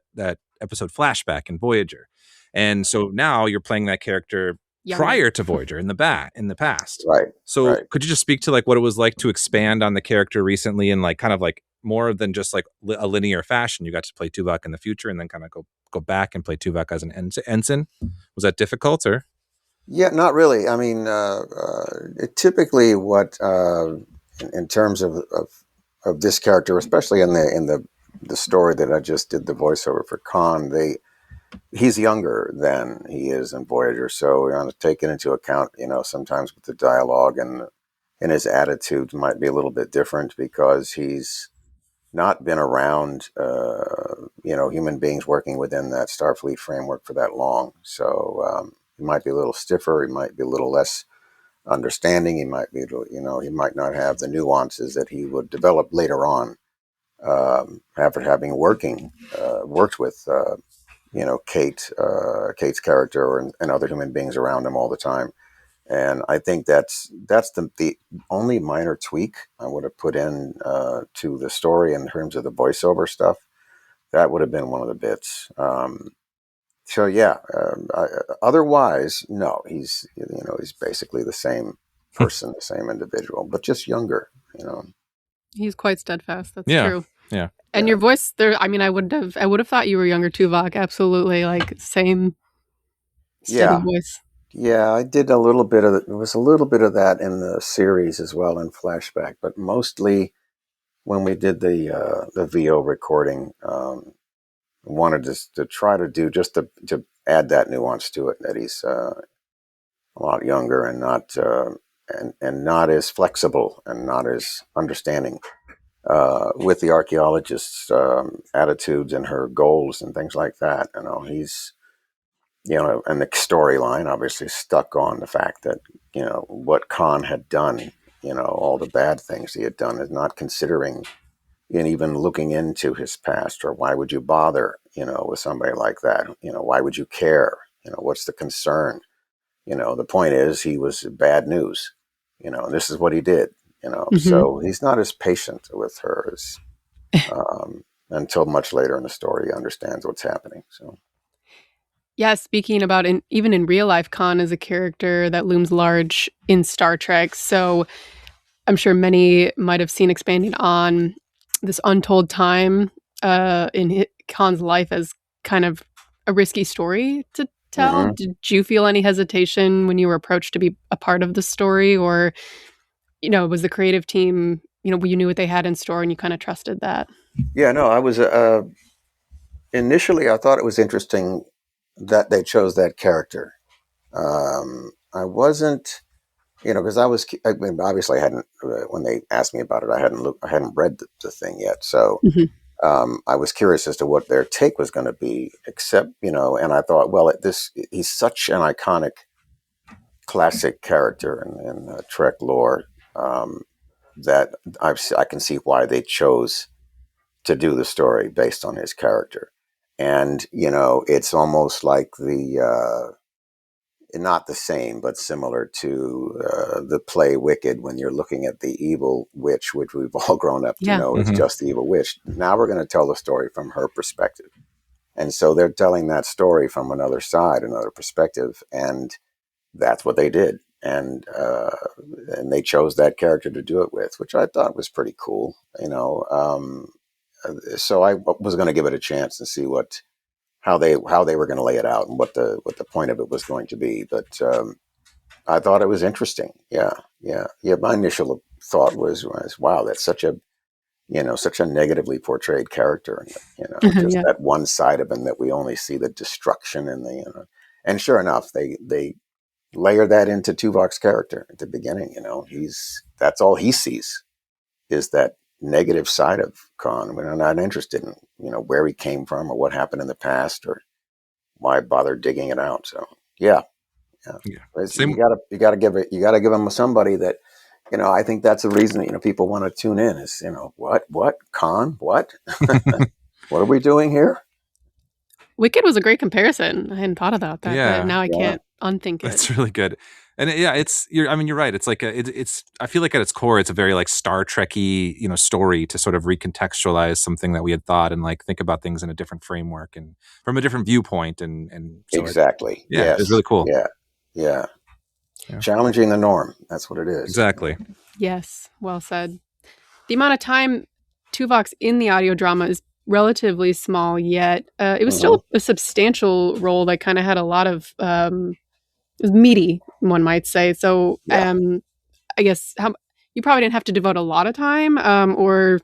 episode flashback in Voyager. And so now you're playing that character prior to Voyager in the past. Right. So could you just speak to like what it was like to expand on the character recently and like kind of like more than just like a linear fashion? You got to play Tuvok in the future and then kind of go back and play Tuvok as an ensign. Was that difficult or? Yeah, not really. I mean, typically what in terms of this character, especially in the story that I just did the voiceover for Khan, he's younger than he is in Voyager, so we want to take it into account. You know, sometimes with the dialogue and his attitude might be a little bit different because he's not been around, human beings working within that Starfleet framework for that long. So he might be a little stiffer. He might be a little less understanding. He might be, he might not have the nuances that he would develop later on after having worked with Kate's character and other human beings around him all the time. And I think that's the only minor tweak I would have put in to the story in terms of the voiceover stuff. That would have been one of the bits. So yeah, otherwise, no, he's basically the same person, the same individual, but just younger. He's quite steadfast. That's Yeah. true. Yeah. And your voice there, I mean, I would have thought you were younger Tuvok. Absolutely. Like same steady voice. Yeah, I did a little bit of it. There was a little bit of that in the series as well in flashback, but mostly when we did the VO recording, wanted to try to do just to add that nuance to it, that he's a lot younger and not and not as flexible and not as understanding with the archaeologist's attitudes and her goals and things like that. He's and the storyline obviously stuck on the fact that what Khan had done, all the bad things he had done, is not considering and even looking into his past, or why would you bother, with somebody like that? Why would you care? What's the concern? The point is he was bad news, and this is what he did, so he's not as patient with her as, until much later in the story, he understands what's happening. So. Yeah, speaking about even in real life, Khan is a character that looms large in Star Trek. So I'm sure many might have seen expanding on this untold time in Khan's life as kind of a risky story to tell. Mm-hmm. Did you feel any hesitation when you were approached to be a part of the story, or was the creative team, you knew what they had in store and you kind of trusted that? Yeah, no, I was initially I thought it was interesting that they chose that character. I wasn't, because obviously I hadn't, when they asked me about it, I hadn't read the thing yet. So I was curious as to what their take was going to be, except, and I thought, well, he's such an iconic classic character in Trek lore, that I can see why they chose to do the story based on his character. And, it's almost like not the same, but similar to the play Wicked, when you're looking at the evil witch, which we've all grown up to know is just the evil witch. Now we're going to tell the story from her perspective. And so they're telling that story from another side, another perspective. And that's what they did. And they chose that character to do it with, which I thought was pretty cool, so I was going to give it a chance and see how they were going to lay it out and what the point of it was going to be. But I thought it was interesting. Yeah. My initial thought was wow, that's such a negatively portrayed character. Just that one side of him that we only see the destruction and and sure enough, they layer that into Tuvok's character at the beginning. That's all he sees is that negative side of Khan. We're not interested in where he came from or what happened in the past or why bother digging it out. So yeah. You gotta give him somebody that I think that's the reason people want to tune in is what Khan, what what are we doing here? Wicked was a great comparison. I hadn't thought about that, but now I can't unthink it. That's really good. And you're right. It's like it's I feel like at its core, it's a very like Star Trekkie, story to sort of recontextualize something that we had thought and like think about things in a different framework and from a different viewpoint. And so exactly. It was really cool. Yeah. Challenging the norm. That's what it is. Exactly. Yes. Well said. The amount of time Tuvok's in the audio drama is relatively small, yet it was still a substantial role that kind of had a lot of it was meaty, one might say. So I guess you probably didn't have to devote a lot of time, or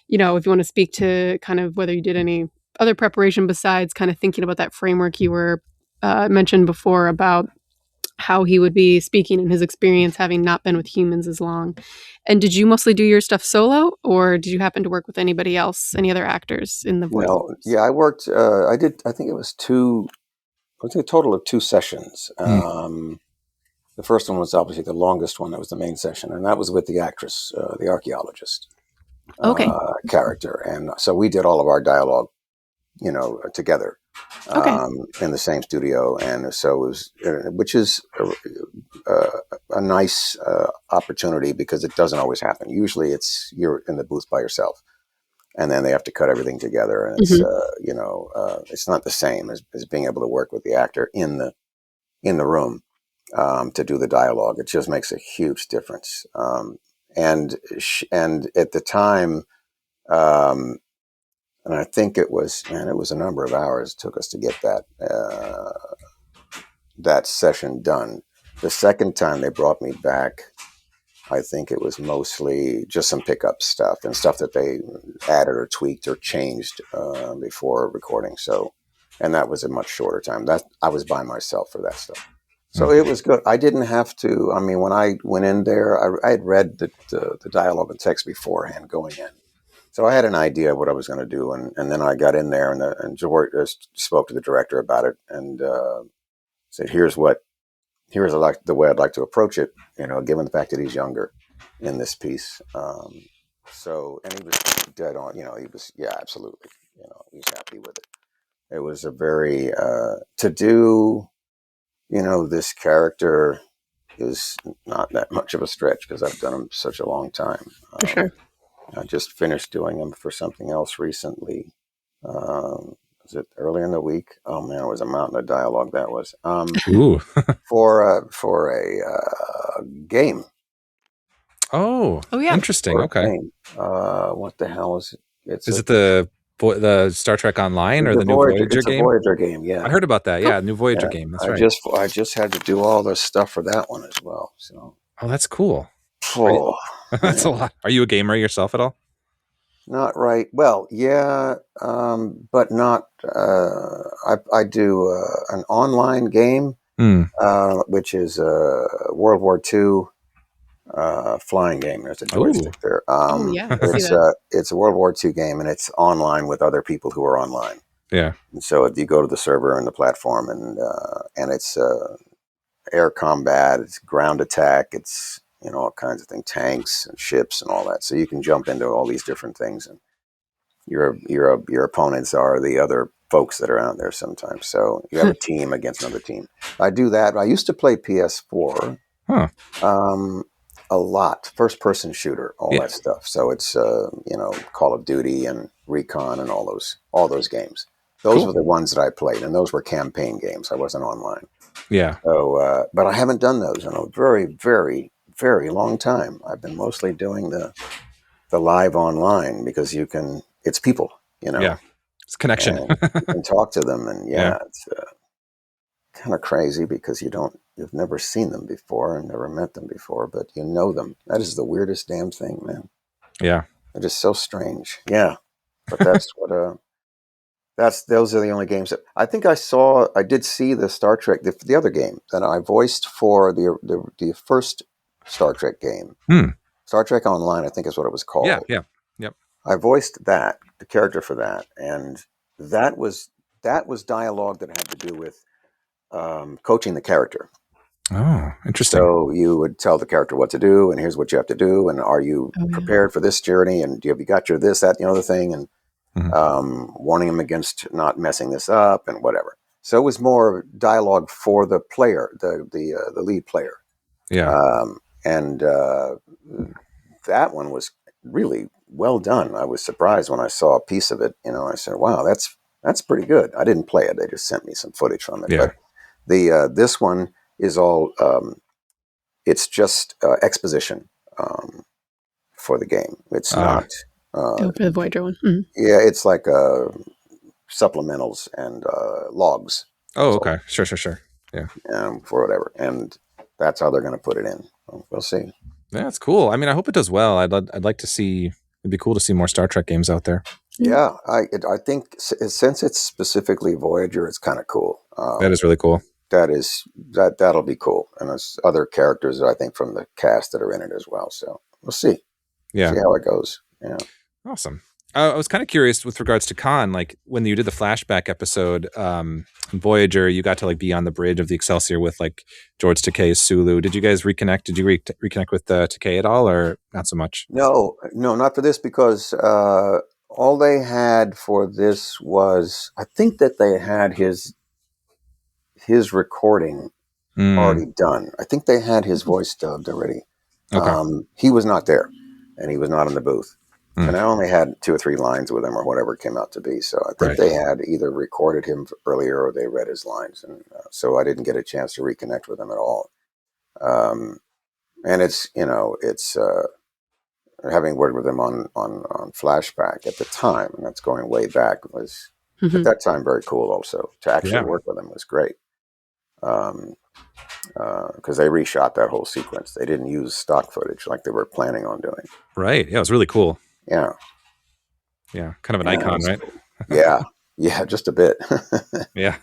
if you want to speak to kind of whether you did any other preparation besides kind of thinking about that framework you were mentioned before about how he would be speaking in his experience having not been with humans as long. And did you mostly do your stuff solo, or did you happen to work with anybody else, any other actors in the voice? Well, yeah, I worked, I think it was a total of 2 sessions. The first one was obviously the longest one. That was the main session. And that was with the actress, the archaeologist character. And so we did all of our dialogue, together. Okay. in the same studio, and so it was, which is a nice opportunity because it doesn't always happen. Usually, you're in the booth by yourself, and then they have to cut everything together, and it's it's not the same as being able to work with the actor in the room to do the dialogue. It just makes a huge difference. And at the time, and I think it was a number of hours it took us to get that session done. The second time they brought me back, I think it was mostly just some pickup stuff and stuff that they added or tweaked or changed before recording. So, and that was a much shorter time. That I was by myself for that stuff. So it was good. I didn't have to. I mean, when I went in there, I had read the dialogue and text beforehand going in. So I had an idea of what I was going to do, and then I got in there and George spoke to the director about it and said, "Here's the way I'd like to approach it. Given the fact that he's younger in this piece." And he was dead on. He was absolutely. He's happy with it. It was a very to do. This character is not that much of a stretch because I've done him such a long time. For sure. I just finished doing him for something else recently. Was it earlier in the week? Oh man, it was a mountain of dialogue that was. Ooh. for a game. Oh yeah. Interesting. Okay. What the hell is it? Is it the Star Trek Online or the new Voyager game? It's a Voyager game, yeah. I heard about that. Yeah, new Voyager game. That's right. I just had to do all the stuff for that one as well. So. Oh, that's cool. Oh, that's a lot. Are you a gamer yourself at all? Not right. Well, yeah, but not. I do an online game, which is a World War II flying game. There's a joystick there. It's a World War II game, and it's online with other people who are online. Yeah. And so you go to the server and the platform, and it's air combat, it's ground attack, it's all kinds of things, tanks and ships and all that. So you can jump into all these different things, and your opponents are the other folks that are out there sometimes. So you have a team against another team. I do that. I used to play PS4. A lot, first person shooter, all that stuff. So it's Call of Duty and Recon and all those games. Those were the ones that I played, and those were campaign games. I wasn't online. Yeah. So, but I haven't done those in a very, very, very long time. I've been mostly doing the live online because it's people, Yeah, it's connection. You can talk to them, and it's kind of crazy because you've never seen them before and never met them before, but you know them. That is the weirdest damn thing, man. Yeah. It is so strange. Yeah. But that's what, those are the only games that I think I did see the Star Trek, the other game that I voiced for the first Star Trek game. Star Trek Online, I think is what it was called. Yeah. Yep. I voiced the character for that. And that was dialogue that had to do with coaching the character. Oh, interesting. So you would tell the character what to do, and here's what you have to do, and are you prepared for this journey, and have you got your this, that, and the other thing, and warning them against not messing this up, and whatever. So it was more dialogue for the player, the lead player. Yeah. And that one was really well done. I was surprised when I saw a piece of it. I said, "Wow, that's pretty good." I didn't play it; they just sent me some footage from it. Yeah. But this one is all it's just exposition for the game. It's not for the Voyager one. Mm-hmm. Yeah, it's like supplementals and logs. Oh, okay. Sure. Yeah. For whatever, and that's how they're going to put it in. We'll see. Yeah, it's cool. I mean, I hope it does well. I'd like to see. It'd be cool to see more Star Trek games out there. Yeah, I think since it's specifically Voyager, it's kind of cool. That is really cool. That'll be cool, and there's other characters I think from the cast that are in it as well. So we'll see. Yeah, see how it goes. Yeah, awesome. I was kind of curious with regards to Khan, like when you did the flashback episode, in Voyager, you got to be on the bridge of the Excelsior with George Takei's Sulu. Did you guys reconnect? Did you reconnect with Takei at all, or not so much? No, not for this because all they had for this was, I think that they had his recording already done. I think they had his voice dubbed already. Okay. He was not there, and he was not in the booth. Mm. And I only had 2 or 3 lines with him, or whatever it came out to be. So I think Right. they had either recorded him earlier, or they read his lines, and so I didn't get a chance to reconnect with him at all. And it's having worked with him on Flashback at the time, and that's going way back, was at that time very cool. Also, to actually work with him was great. Because they reshot that whole sequence. They didn't use stock footage like they were planning on doing. Right. Yeah, it was really cool. Yeah. Yeah, kind of an icon, right? Cool. Yeah, just a bit. Yeah.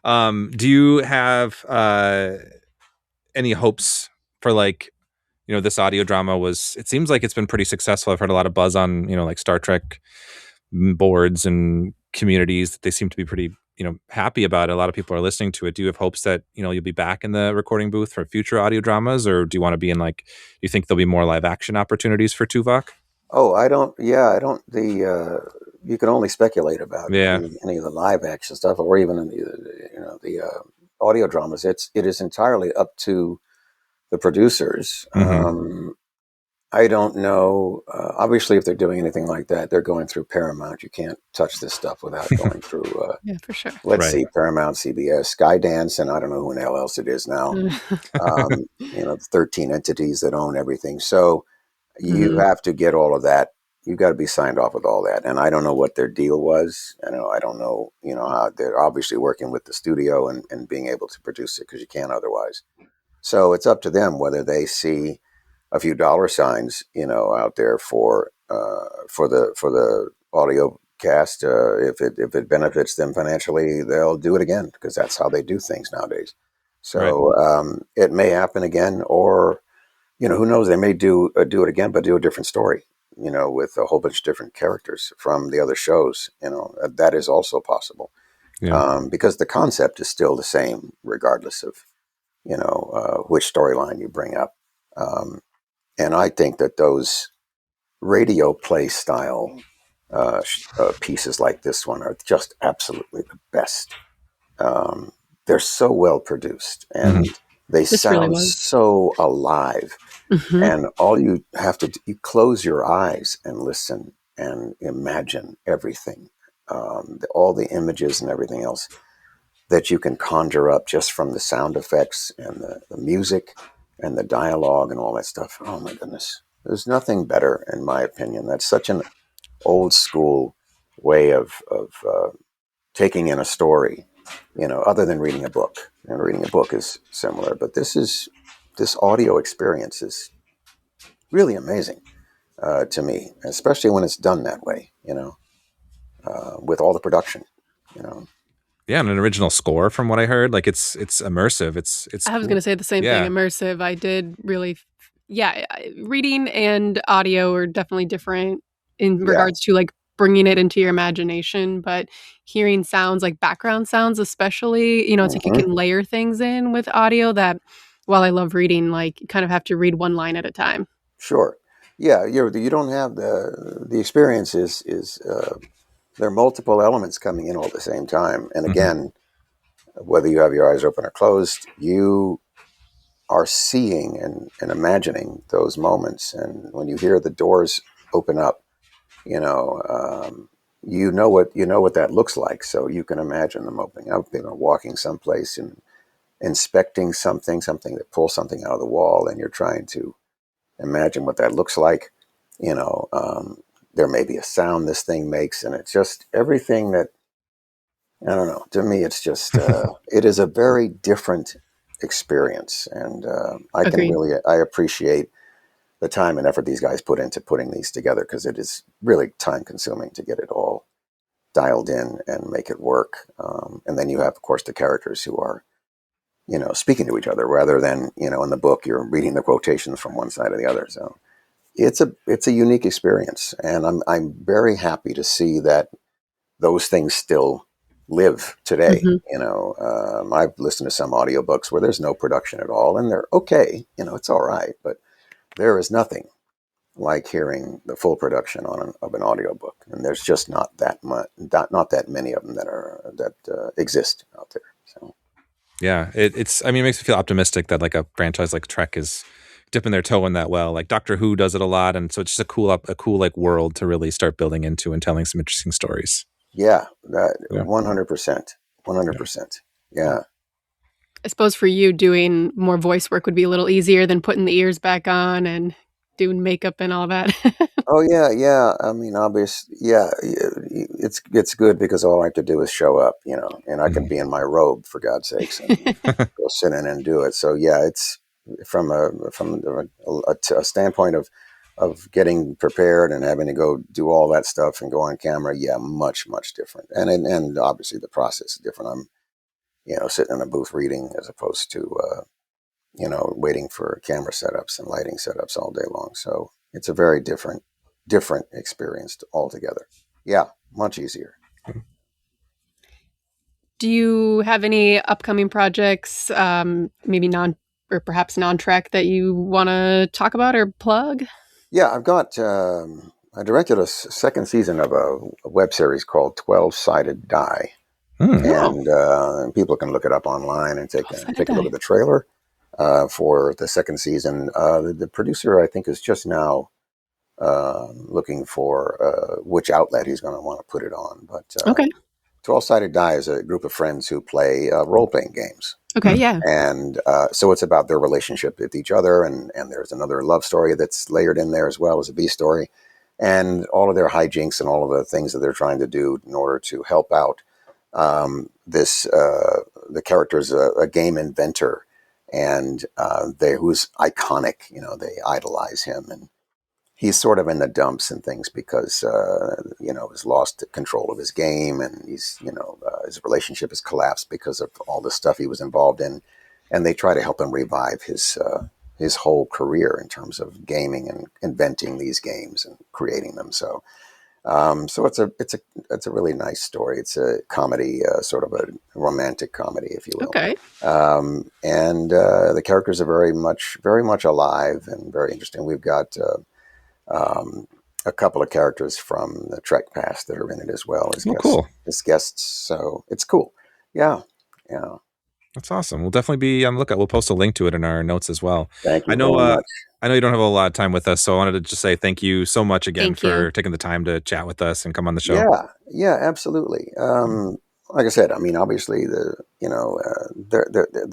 Do you have any hopes for, like, this audio drama it seems like it's been pretty successful. I've heard a lot of buzz on, like Star Trek boards and communities that they seem to be pretty, happy about it. A lot of people are listening to it. Do you have hopes that, you'll be back in the recording booth for future audio dramas, or do you want to be in, like, do you think there'll be more live action opportunities for Tuvok? Oh, I don't. You can only speculate about any of the live action stuff, or even in the audio dramas. It is entirely up to the producers. I don't know. Obviously, if they're doing anything like that, they're going through Paramount. You can't touch this stuff without going through. Yeah, for sure. Let's see, Paramount, CBS, Skydance, and I don't know who the hell else it is now. The 13 entities that own everything. So you have to get all of that. You've got to be signed off with all that. And I don't know what their deal was. I don't know, how they're obviously working with the studio and being able to produce it, because you can't otherwise. So it's up to them whether they see a few dollar signs, out there for the audio cast. If it benefits them financially, they'll do it again, because that's how they do things nowadays. So it may happen again, or who knows? They may do it again, but do a different story. With a whole bunch of different characters from the other shows. That is also possible. Because the concept is still the same, regardless of which storyline you bring up. And I think that those radio play style pieces like this one are just absolutely the best. They're so well produced, and they sound so alive. And all you have to do, you close your eyes and listen and imagine everything, all the images and everything else that you can conjure up just from the sound effects and the music and the dialogue and all that stuff. Oh my goodness. There's nothing better, in my opinion. That's such an old school way of taking in a story, other than reading a book. Reading a book is similar, but this audio experience is really amazing to me, especially when it's done that way, with all the production, Yeah, and an original score, from what I heard. Like, it's immersive. It's I was going to say the same thing, immersive. I did really, reading and audio are definitely different in regards to, like, bringing it into your imagination, but hearing sounds, like background sounds especially, it's like you can layer things in with audio that, while I love reading, like, you kind of have to read one line at a time. Sure. Yeah, you don't have the experience is there are multiple elements coming in all at the same time. And again, whether you have your eyes open or closed, you are seeing and imagining those moments. And when you hear the doors open up, you know what that looks like. So you can imagine them opening up, walking someplace and inspecting something that pulls something out of the wall, and you're trying to imagine what that looks like. There may be a sound this thing makes, and it's just everything that, I don't know. To me, it's just, it is a very different experience. And I appreciate the time and effort these guys put into putting these together, because it is really time consuming to get it all dialed in and make it work. And then you have, of course, the characters who are, speaking to each other, rather than, in the book, you're reading the quotations from one side or the other. So it's a unique experience. And I'm very happy to see that those things still live today. I've listened to some audiobooks where there's no production at all, and they're okay. It's all right, but there is nothing like hearing the full production of an audiobook, and there's just not that much, not that many of them that exist out there. So Yeah, it's. I mean, it makes me feel optimistic that like a franchise like Trek is dipping their toe in that well. Like Doctor Who does it a lot, and so it's just a cool like world to really start building into and telling some interesting stories. yeah, that 100%, 100%. Yeah. I suppose for you, doing more voice work would be a little easier than putting the ears back on and doing makeup and all that. Oh yeah. I mean, obviously, yeah. It's good because all I have to do is show up, and I can be in my robe for God's sakes and go sit in and do it. So yeah, it's from a standpoint of getting prepared and having to go do all that stuff and go on camera. Yeah, much different, and obviously the process is different. I'm sitting in a booth reading as opposed to waiting for camera setups and lighting setups all day long. So it's a very different experience altogether. Yeah, much easier. Do you have any upcoming projects, maybe perhaps non-Trek, that you want to talk about or plug? Yeah, I've got. I directed a second season of a web series called 12-Sided Die, and people can look it up online and take a look at the trailer for the second season. The producer, I think, is just now looking for which outlet he's going to want to put it on. But okay. 12-Sided Die is a group of friends who play role-playing games. Okay, yeah. And so it's about their relationship with each other, and there's another love story that's layered in there as well as a B story, and all of their hijinks and all of the things that they're trying to do in order to help out the character's a game inventor, and who's iconic. They idolize him, and he's sort of in the dumps and things because he's lost control of his game, and he's his relationship has collapsed because of all the stuff he was involved in, and they try to help him revive his whole career in terms of gaming and inventing these games and creating them. So it's a really nice story. It's a comedy, sort of a romantic comedy, if you will. Okay. And the characters are very much alive and very interesting. We've got a couple of characters from the Trek past that are in it as well as guests. So it's cool. Yeah. That's awesome. We'll definitely be on the lookout. We'll post a link to it in our notes as well. Thank you very much. I know you don't have a lot of time with us, so I wanted to just say thank you so much again for taking the time to chat with us and come on the show. Yeah, absolutely. Like I said, I mean, obviously there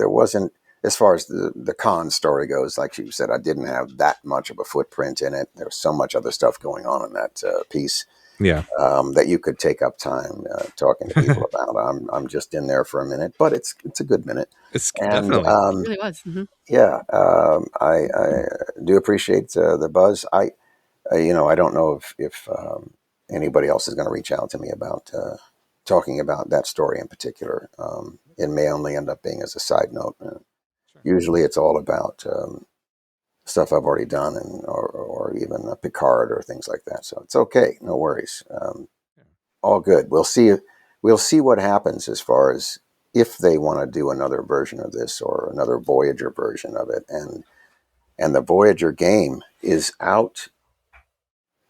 wasn't, as far as the Khan story goes, like you said, I didn't have that much of a footprint in it. There was so much other stuff going on in that piece. Yeah. That you could take up time talking to people about. I'm just in there for a minute, but it's a good minute. Definitely. It really was. Mm-hmm. Yeah. I do appreciate the buzz. I don't know if anybody else is going to reach out to me about talking about that story in particular. It may only end up being as a side note. Usually it's all about stuff I've already done, or even a Picard or things like that. So it's okay, no worries. All good. We'll see what happens as far as if they want to do another version of this or another Voyager version of it. And the Voyager game is out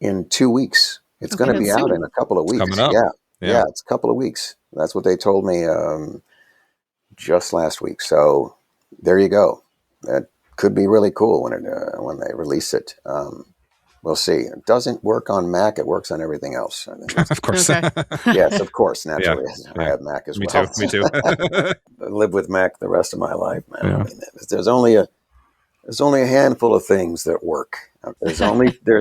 in 2 weeks. It's going to be out in a couple of weeks. Coming up. Yeah, it's a couple of weeks. That's what they told me just last week. So there you go. That could be really cool when they release it. We'll see. It doesn't work on Mac. It works on everything else. I think of course. Okay. Yes, of course. Naturally, I have Mac as well. Me too. I live with Mac the rest of my life, man. Yeah. I mean, there's only a handful of things that work. There's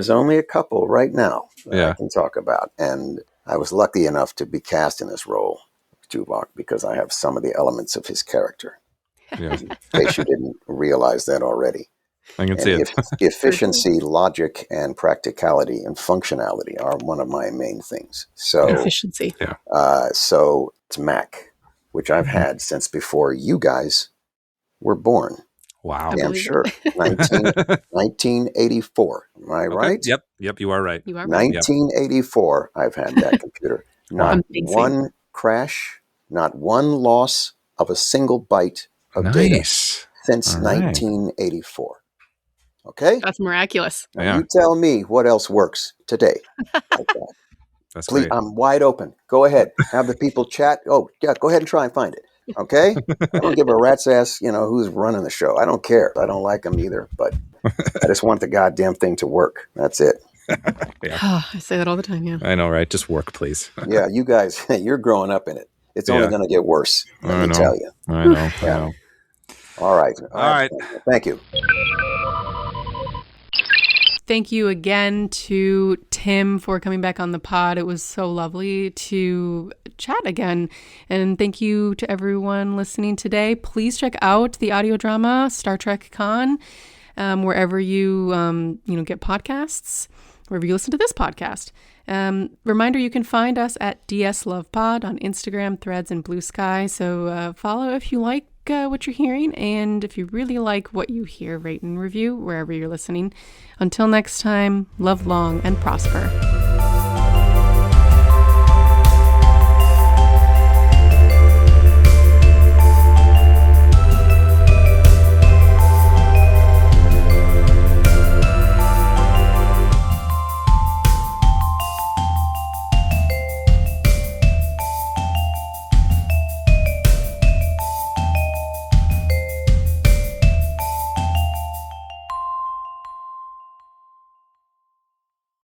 only a couple right now that I can talk about, and I was lucky enough to be cast in this role, Tuvok, because I have some of the elements of his character. Yeah. In case you didn't realize that already. I can see it. Efficiency, logic, and practicality and functionality are one of my main things. So efficiency. Yeah. So it's Mack, which I've had since before you guys were born. Wow. Damn sure. 1984. Am I right? Yep. You are right. 1984. I've had that computer. Not one crash, not one loss of a single byte of data since 1984. Okay? That's miraculous. Now Yeah. you tell me what else works today. Like that. That's Please, great. I'm wide open. Go ahead. Have the people chat. Oh, yeah, go ahead and try and find it. Okay? I don't give a rat's ass, who's running the show. I don't care. I don't like them either, but I just want the goddamn thing to work. That's it. I say that all the time, yeah. I know, right? Just work, please. Yeah, you guys, you're growing up in it. It's only Yeah. going to get worse. Let me tell you. I know. I Yeah. know. All right. All right. Thank you. Thank you again to Tim for coming back on the pod. It was so lovely to chat again. And thank you to everyone listening today. Please check out the audio drama Star Trek Khan, wherever you get podcasts, wherever you listen to this podcast. Reminder, you can find us at DS Love Pod on Instagram, Threads, and Blue Sky. So follow if you like what you're hearing, and if you really like what you hear, rate and review wherever you're listening. Until next time, love long and prosper.